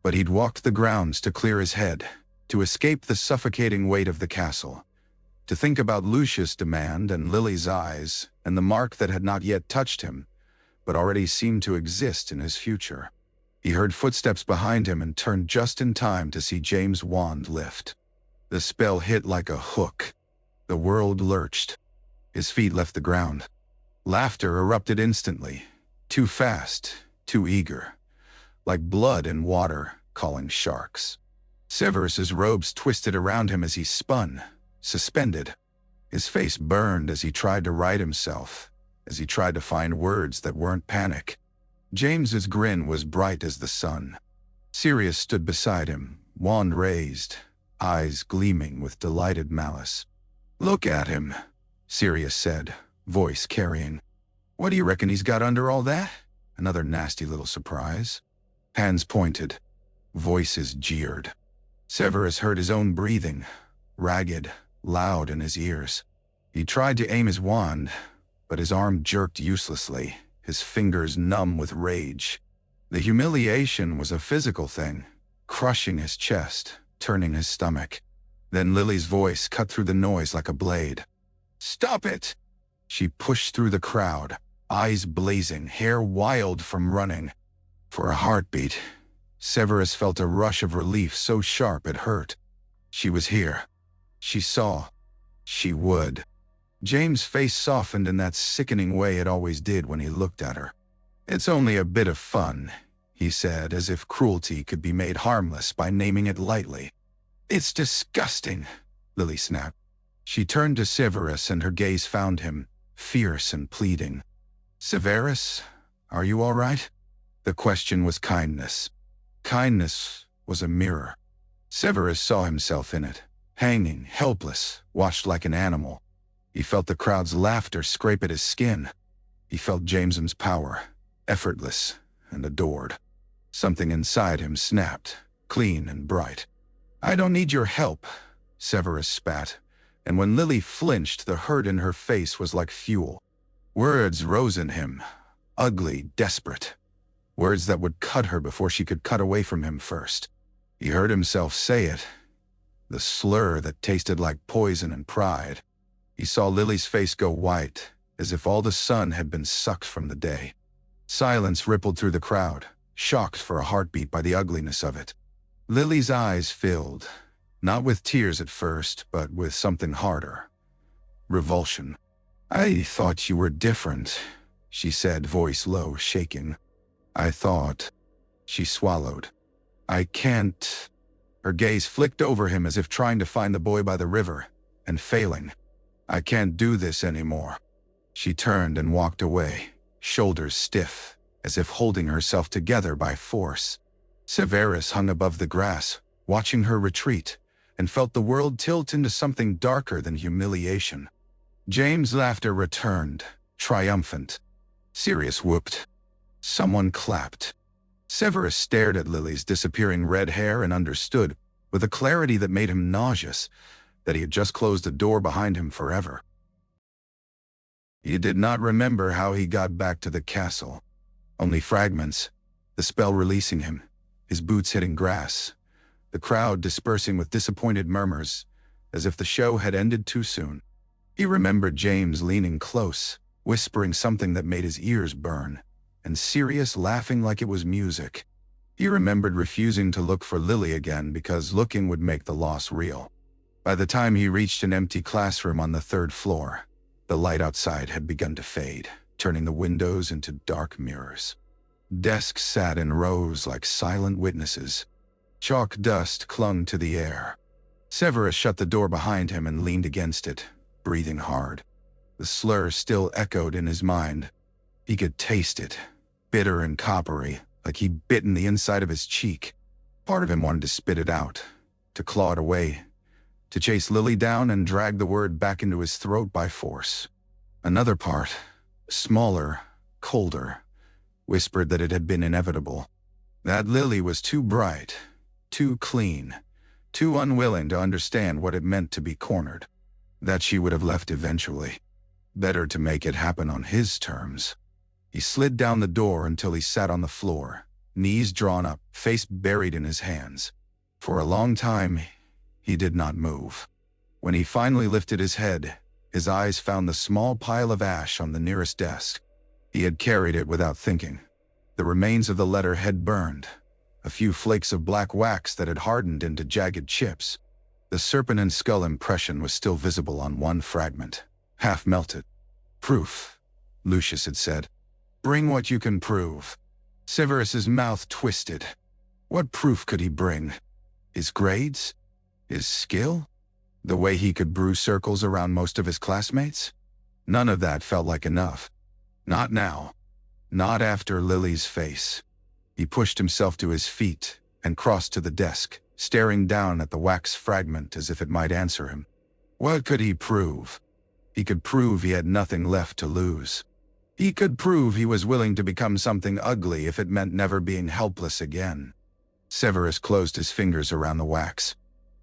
Speaker 1: But he'd walked the grounds to clear his head, to escape the suffocating weight of the castle, to think about Lucius' demand and Lily's eyes and the mark that had not yet touched him, but already seemed to exist in his future. He heard footsteps behind him and turned just in time to see James' wand lift. The spell hit like a hook. The world lurched. His feet left the ground. Laughter erupted instantly, too fast, too eager, like blood in water calling sharks. Severus's robes twisted around him as he spun, suspended. His face burned as he tried to right himself, as he tried to find words that weren't panic. James's grin was bright as the sun. Sirius stood beside him, wand raised, eyes gleaming with delighted malice. "Look at him," Sirius said, voice carrying. "What do you reckon he's got under all that? Another nasty little surprise?" Hands pointed. Voices jeered. Severus heard his own breathing, ragged, loud in his ears. He tried to aim his wand, but his arm jerked uselessly, his fingers numb with rage. The humiliation was a physical thing, crushing his chest, turning his stomach. Then Lily's voice cut through the noise like a blade. "Stop it!" She pushed through the crowd, eyes blazing, hair wild from running. For a heartbeat, Severus felt a rush of relief so sharp it hurt. She was here. She saw. She would. James' face softened in that sickening way it always did when he looked at her. "It's only a bit of fun," he said, as if cruelty could be made harmless by naming it lightly. "It's disgusting," Lily snapped. She turned to Severus and her gaze found him, fierce and pleading. "Severus, are you all right?" The question was kindness. Kindness was a mirror. Severus saw himself in it, hanging, helpless, washed like an animal. He felt the crowd's laughter scrape at his skin. He felt James's power, effortless and adored. Something inside him snapped, clean and bright. "I don't need your help," Severus spat, and when Lily flinched, the hurt in her face was like fuel. Words rose in him, ugly, desperate. Words that would cut her before she could cut away from him first. He heard himself say it, the slur that tasted like poison and pride. He saw Lily's face go white, as if all the sun had been sucked from the day. Silence rippled through the crowd, shocked for a heartbeat by the ugliness of it. Lily's eyes filled, not with tears at first, but with something harder. Revulsion. "I thought you were different," she said, voice low, shaking. "I thought." She swallowed. "I can't." Her gaze flicked over him as if trying to find the boy by the river, and failing. "I can't do this anymore." She turned and walked away, shoulders stiff, as if holding herself together by force. Severus hung above the grass, watching her retreat, and felt the world tilt into something darker than humiliation. James' laughter returned, triumphant. Sirius whooped. Someone clapped. Severus stared at Lily's disappearing red hair and understood, with a clarity that made him nauseous, that he had just closed a door behind him forever. He did not remember how he got back to the castle. Only fragments, the spell releasing him, his boots hitting grass, the crowd dispersing with disappointed murmurs, as if the show had ended too soon. He remembered James leaning close, whispering something that made his ears burn, and Sirius laughing like it was music. He remembered refusing to look for Lily again because looking would make the loss real. By the time he reached an empty classroom on the 3rd floor, the light outside had begun to fade, turning the windows into dark mirrors. Desks sat in rows like silent witnesses. Chalk dust clung to the air. Severus shut the door behind him and leaned against it, breathing hard. The slur still echoed in his mind. He could taste it, bitter and coppery, like he'd bitten the inside of his cheek. Part of him wanted to spit it out, to claw it away, to chase Lily down and drag the word back into his throat by force. Another part, smaller, colder, whispered that it had been inevitable. That Lily was too bright, too clean, too unwilling to understand what it meant to be cornered. That she would have left eventually. Better to make it happen on his terms. He slid down the door until he sat on the floor, knees drawn up, face buried in his hands. For a long time, he did not move. When he finally lifted his head, his eyes found the small pile of ash on the nearest desk. He had carried it without thinking. The remains of the letter had burned, a few flakes of black wax that had hardened into jagged chips. The serpent and skull impression was still visible on one fragment, half melted. "Proof," Lucius had said. "Bring what you can prove." Severus's mouth twisted. What proof could he bring? His grades? His skill? The way he could brew circles around most of his classmates? None of that felt like enough. Not now. Not after Lily's face. He pushed himself to his feet and crossed to the desk, staring down at the wax fragment as if it might answer him. What could he prove? He could prove he had nothing left to lose. He could prove he was willing to become something ugly if it meant never being helpless again. Severus closed his fingers around the wax.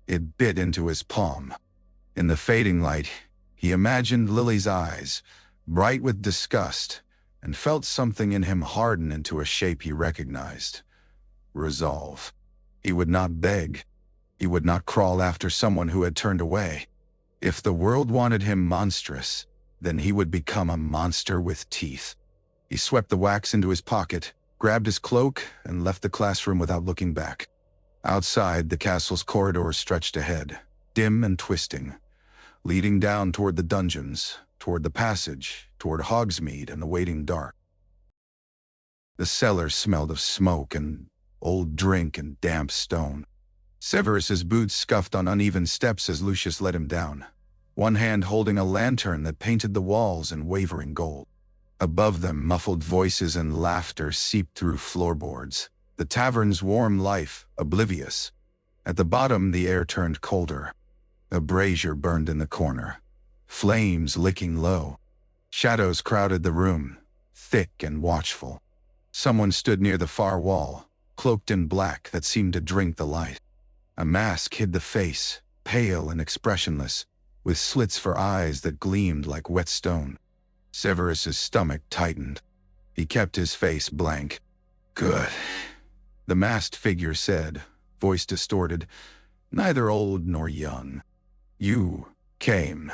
Speaker 1: It bit into his palm. In the fading light, he imagined Lily's eyes, bright with disgust, and felt something in him harden into a shape he recognized. Resolve. He would not beg. He would not crawl after someone who had turned away. If the world wanted him monstrous, then he would become a monster with teeth. He swept the wax into his pocket, grabbed his cloak, and left the classroom without looking back. Outside, the castle's corridors stretched ahead, dim and twisting, leading down toward the dungeons, toward the passage, toward Hogsmeade and the waiting dark. The cellar smelled of smoke and old drink and damp stone. Severus's boots scuffed on uneven steps as Lucius led him down, one hand holding a lantern that painted the walls in wavering gold. Above them, muffled voices and laughter seeped through floorboards, the tavern's warm life oblivious. At the bottom, the air turned colder. A brazier burned in the corner, flames licking low. Shadows crowded the room, thick and watchful. Someone stood near the far wall, cloaked in black that seemed to drink the light. A mask hid the face, pale and expressionless, with slits for eyes that gleamed like wet stone. Severus's stomach tightened. He kept his face blank. "Good," the masked figure said, voice distorted, neither old nor young. "You came."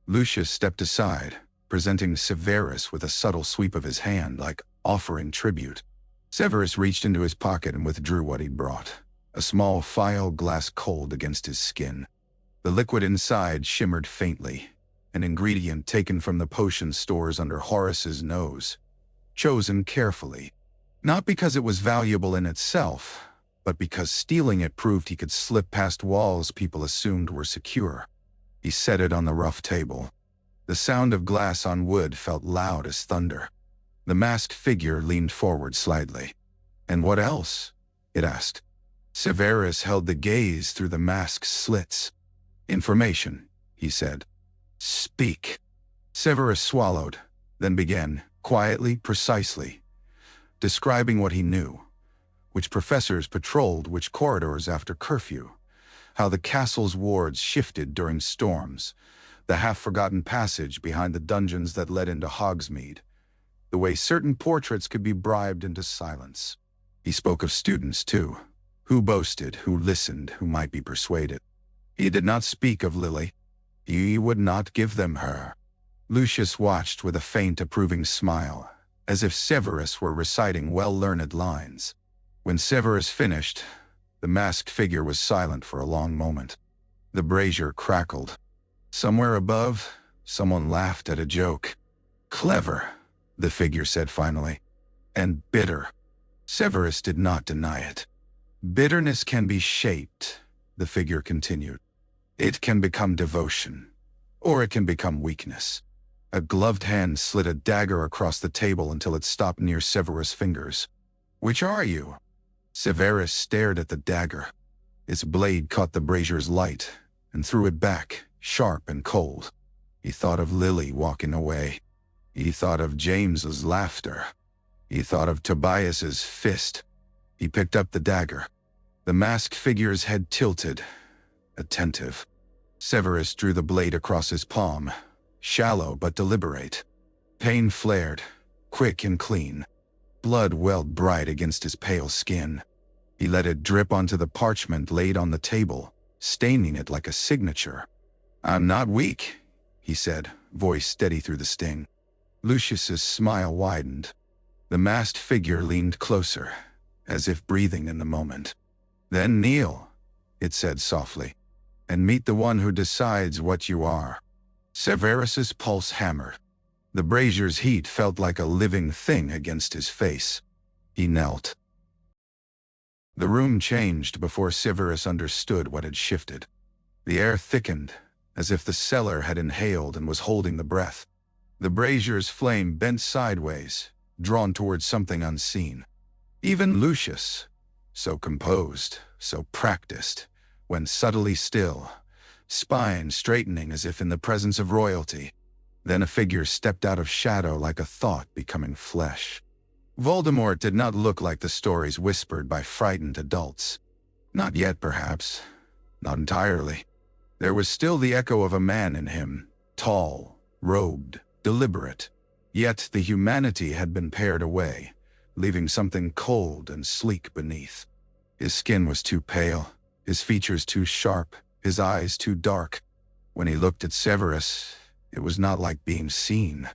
Speaker 1: Lucius stepped aside, presenting Severus with a subtle sweep of his hand like offering tribute. Severus reached into his pocket and withdrew what he'd brought, a small phial glass cold against his skin. The liquid inside shimmered faintly, an ingredient taken from the potion stores under Horace's nose, chosen carefully. Not because it was valuable in itself, but because stealing it proved he could slip past walls people assumed were secure. He set it on the rough table. The sound of glass on wood felt loud as thunder. The masked figure leaned forward slightly. "And what else?" it asked. Severus held the gaze through the mask's slits. "Information," he said. "Speak." Severus swallowed, then began, quietly, precisely, describing what he knew, which professors patrolled which corridors after curfew, how the castle's wards shifted during storms, the half-forgotten passage behind the dungeons that led into Hogsmeade, the way certain portraits could be bribed into silence. He spoke of students, too, Who boasted, who listened, who might be persuaded. He did not speak of Lily. He would not give them her. Lucius watched with a faint approving smile, as if Severus were reciting well-learned lines. When Severus finished, the masked figure was silent for a long moment. The brazier crackled. Somewhere above, someone laughed at a joke. "Clever," the figure said finally. "And bitter." Severus did not deny it. "Bitterness can be shaped," the figure continued. "It can become devotion, or it can become weakness." A gloved hand slid a dagger across the table until it stopped near Severus' fingers. "Which are you?" Severus stared at the dagger. Its blade caught the brazier's light and threw it back, sharp and cold. He thought of Lily walking away. He thought of James's laughter. He thought of Tobias's fist. He picked up the dagger. The masked figure's head tilted, attentive. Severus drew the blade across his palm, shallow but deliberate. Pain flared, quick and clean. Blood welled bright against his pale skin. He let it drip onto the parchment laid on the table, staining it like a signature. "I'm not weak," he said, voice steady through the sting. Lucius's smile widened. The masked figure leaned closer, as if breathing in the moment. "Then kneel," it said softly, "and meet the one who decides what you are." Severus's pulse hammered. The brazier's heat felt like a living thing against his face. He knelt. The room changed before Severus understood what had shifted. The air thickened, as if the cellar had inhaled and was holding the breath. The brazier's flame bent sideways, drawn towards something unseen. Even Lucius, so composed, so practiced, went subtly still, spine straightening as if in the presence of royalty. Then a figure stepped out of shadow like a thought becoming flesh. Voldemort did not look like the stories whispered by frightened adults. Not yet, perhaps. Not entirely. There was still the echo of a man in him, tall, robed, deliberate. Yet the humanity had been pared away, leaving something cold and sleek beneath. His skin was too pale, his features too sharp, his eyes too dark. When he looked at Severus, it was not like being seen.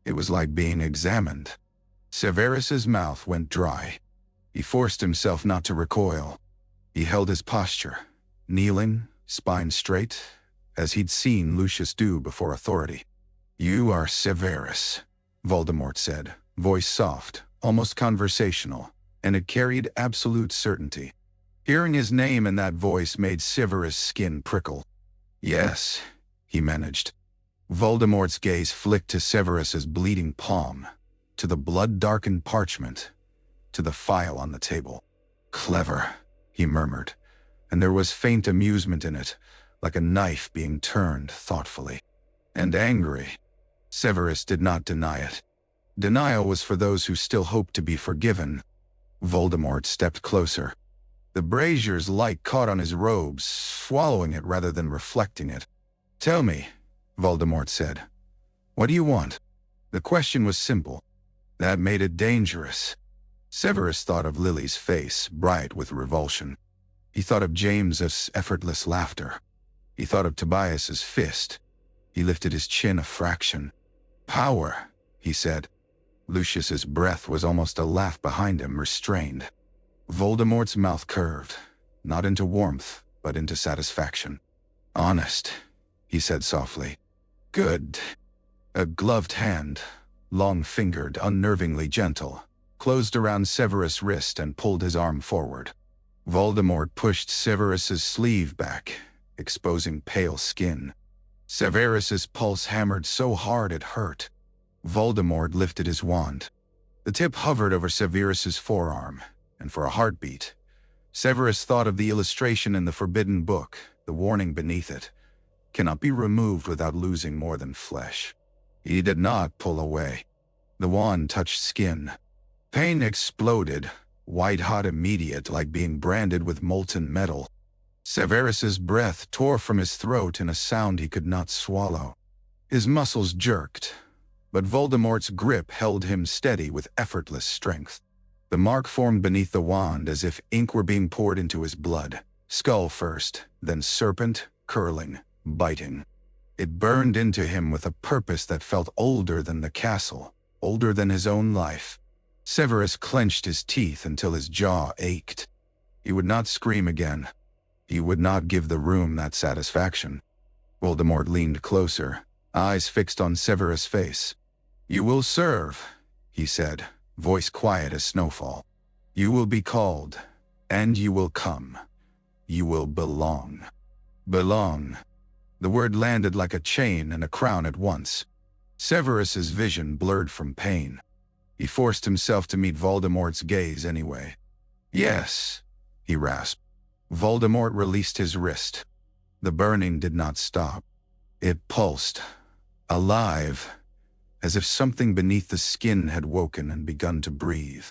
Speaker 1: It was like being examined. Severus's mouth went dry. He forced himself not to recoil. He held his posture, kneeling, spine straight, as he'd seen Lucius do before authority. "You are Severus," Voldemort said, voice soft, almost conversational, and it carried absolute certainty. Hearing his name in that voice made Severus' skin prickle. "Yes," he managed. Voldemort's gaze flicked to Severus's bleeding palm, to the blood-darkened parchment, to the file on the table. "Clever," he murmured, and there was faint amusement in it, like a knife being turned thoughtfully. "And angry." Severus did not deny it. Denial was for those who still hoped to be forgiven. Voldemort stepped closer. The brazier's light caught on his robes, swallowing it rather than reflecting it. "Tell me," Voldemort said. "What do you want?" The question was simple. That made it dangerous. Severus thought of Lily's face, bright with revulsion. He thought of James's effortless laughter. He thought of Tobias's fist. He lifted his chin a fraction. "Power," he said. Lucius's breath was almost a laugh behind him, restrained. Voldemort's mouth curved, not into warmth, but into satisfaction. "Honest," he said softly. "Good." A gloved hand, long-fingered, unnervingly gentle, closed around Severus' wrist and pulled his arm forward. Voldemort pushed Severus's sleeve back, exposing pale skin. Severus's pulse hammered so hard it hurt. Voldemort lifted his wand. The tip hovered over Severus's forearm, and for a heartbeat, Severus thought of the illustration in the Forbidden Book, the warning beneath it. Cannot be removed without losing more than flesh. He did not pull away. The wand touched skin. Pain exploded, white-hot immediate, like being branded with molten metal. Severus's breath tore from his throat in a sound he could not swallow. His muscles jerked, but Voldemort's grip held him steady with effortless strength. The mark formed beneath the wand as if ink were being poured into his blood. Skull first, then serpent, curling, biting. It burned into him with a purpose that felt older than the castle, older than his own life. Severus clenched his teeth until his jaw ached. He would not scream again. He would not give the room that satisfaction. Voldemort leaned closer, eyes fixed on Severus' face. "You will serve," he said, voice quiet as snowfall. "You will be called, and you will come. You will belong." Belong. The word landed like a chain and a crown at once. Severus's vision blurred from pain. He forced himself to meet Voldemort's gaze anyway. "Yes," he rasped. Voldemort released his wrist. The burning did not stop. It pulsed, alive, as if something beneath the skin had woken and begun to breathe.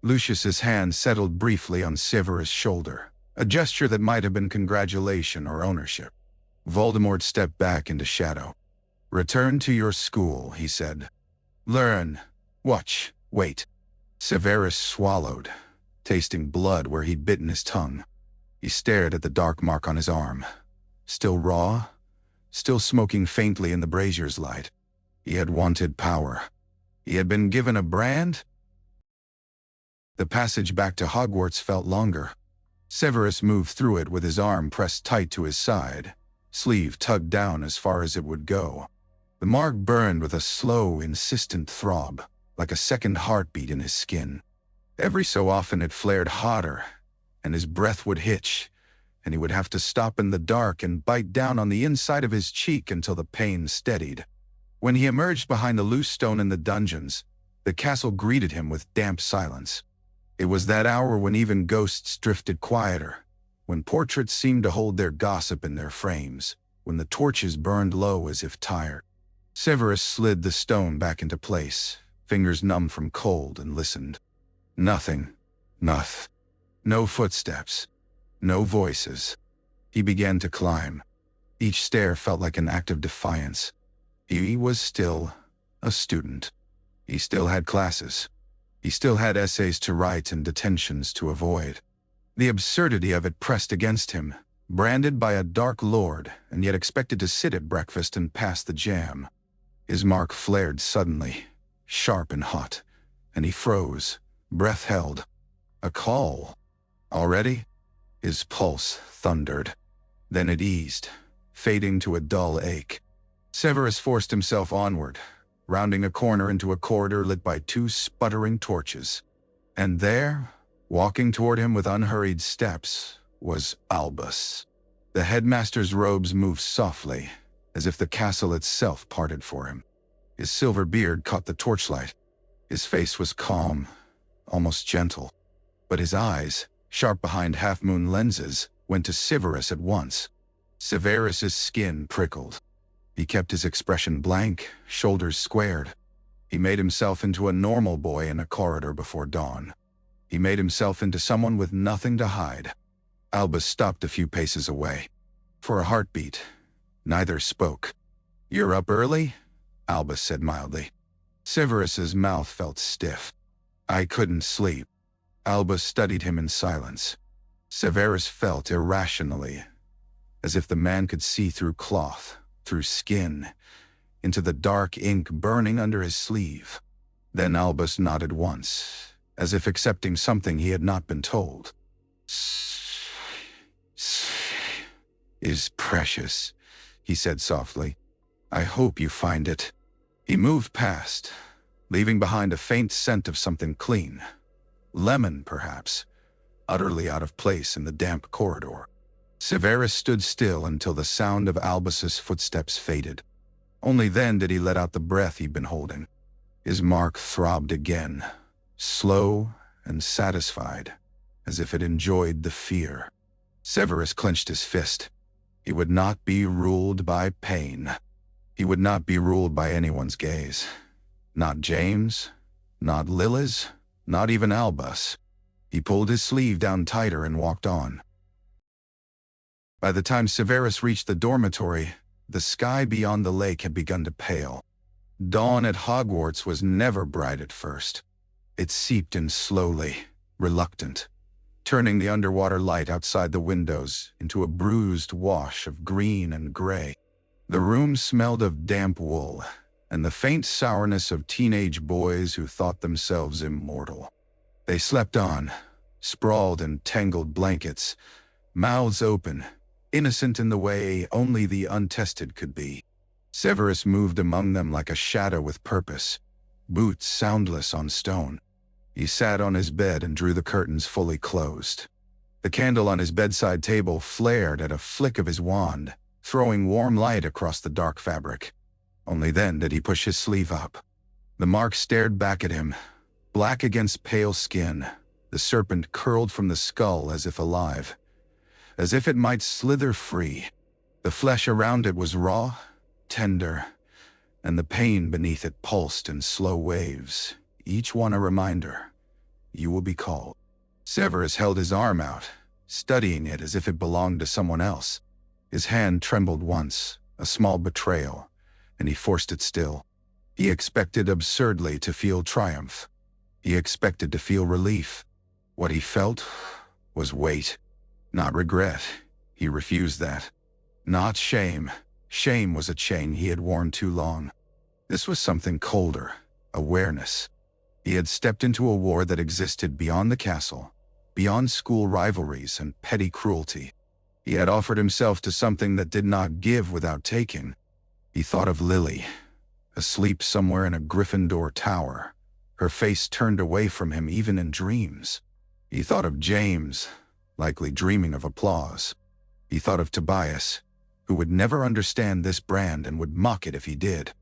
Speaker 1: Lucius's hand settled briefly on Severus' shoulder, a gesture that might have been congratulation or ownership. Voldemort stepped back into shadow. "Return to your school," he said. "Learn. Watch. Wait." Severus swallowed, tasting blood where he'd bitten his tongue. He stared at the dark mark on his arm. Still raw, still smoking faintly in the brazier's light. He had wanted power. He had been given a brand. The passage back to Hogwarts felt longer. Severus moved through it with his arm pressed tight to his side, sleeve tugged down as far as it would go. The mark burned with a slow, insistent throb, like a second heartbeat in his skin. Every so often it flared hotter, and his breath would hitch, and he would have to stop in the dark and bite down on the inside of his cheek until the pain steadied. When he emerged behind the loose stone in the dungeons, the castle greeted him with damp silence. It was that hour when even ghosts drifted quieter, when portraits seemed to hold their gossip in their frames, when the torches burned low as if tired. Severus slid the stone back into place, fingers numb from cold, and listened. Nothing. Nothing. No footsteps. No voices. He began to climb. Each stair felt like an act of defiance. He was still a student. He still had classes. He still had essays to write and detentions to avoid. The absurdity of it pressed against him, branded by a dark lord and yet expected to sit at breakfast and pass the jam. His mark flared suddenly, sharp and hot, and he froze, breath held. A call. Already? His pulse thundered. Then it eased, fading to a dull ache. Severus forced himself onward, rounding a corner into a corridor lit by 2 sputtering torches. And there, walking toward him with unhurried steps, was Albus. The headmaster's robes moved softly, as if the castle itself parted for him. His silver beard caught the torchlight. His face was calm, almost gentle. But his eyes, sharp behind half-moon lenses, went to Severus at once. Severus's skin prickled. He kept his expression blank, shoulders squared. He made himself into a normal boy in a corridor before dawn. He made himself into someone with nothing to hide. Albus stopped a few paces away. For a heartbeat, neither spoke. "You're up early?" Albus said mildly. Severus's mouth felt stiff. "I couldn't sleep." Albus studied him in silence. Severus felt irrationally, as if the man could see through cloth, through skin, into the dark ink burning under his sleeve. Then Albus nodded once, as if accepting something he had not been told. "Is precious," he said softly. "I hope you find it." He moved past, leaving behind a faint scent of something clean. Lemon, perhaps, utterly out of place in the damp corridor. Severus stood still until the sound of Albus's footsteps faded. Only then did he let out the breath he'd been holding. His mark throbbed again, slow and satisfied, as if it enjoyed the fear. Severus clenched his fist. He would not be ruled by pain. He would not be ruled by anyone's gaze. Not James, not Lily's, not even Albus. He pulled his sleeve down tighter and walked on. By the time Severus reached the dormitory, the sky beyond the lake had begun to pale. Dawn at Hogwarts was never bright at first. It seeped in slowly, reluctant, turning the underwater light outside the windows into a bruised wash of green and gray. The room smelled of damp wool and the faint sourness of teenage boys who thought themselves immortal. They slept on, sprawled in tangled blankets, mouths open, innocent in the way only the untested could be. Severus moved among them like a shadow with purpose, boots soundless on stone. He sat on his bed and drew the curtains fully closed. The candle on his bedside table flared at a flick of his wand, throwing warm light across the dark fabric. Only then did he push his sleeve up. The mark stared back at him, black against pale skin. The serpent curled from the skull as if alive, as if it might slither free. The flesh around it was raw, tender, and the pain beneath it pulsed in slow waves, each one a reminder. You will be called. Severus held his arm out, studying it as if it belonged to someone else. His hand trembled once, a small betrayal, and he forced it still. He expected absurdly to feel triumph. He expected to feel relief. What he felt was weight, not regret. He refused that. Not shame. Shame was a chain he had worn too long. This was something colder, awareness. He had stepped into a war that existed beyond the castle, beyond school rivalries and petty cruelty. He had offered himself to something that did not give without taking. He thought of Lily, asleep somewhere in a Gryffindor tower, her face turned away from him even in dreams. He thought of James, likely dreaming of applause. He thought of Tobias, who would never understand this brand and would mock it if he did.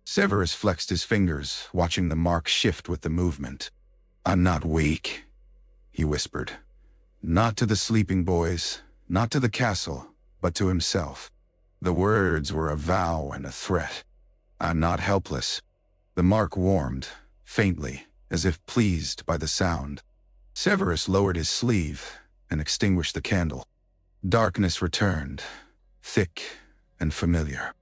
Speaker 1: Severus flexed his fingers, watching the mark shift with the movement. "I'm not weak," he whispered. Not to the sleeping boys, not to the castle, but to himself. The words were a vow and a threat. "I'm not helpless." The mark warmed, faintly, as if pleased by the sound. Severus lowered his sleeve and extinguished the candle. Darkness returned, thick and familiar.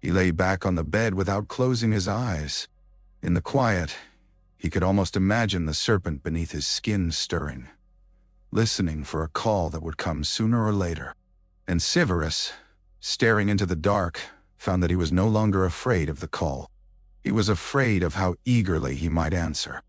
Speaker 1: He lay back on the bed without closing his eyes. In the quiet, he could almost imagine the serpent beneath his skin stirring, listening for a call that would come sooner or later. And Severus, staring into the dark, found that he was no longer afraid of the call. He was afraid of how eagerly he might answer.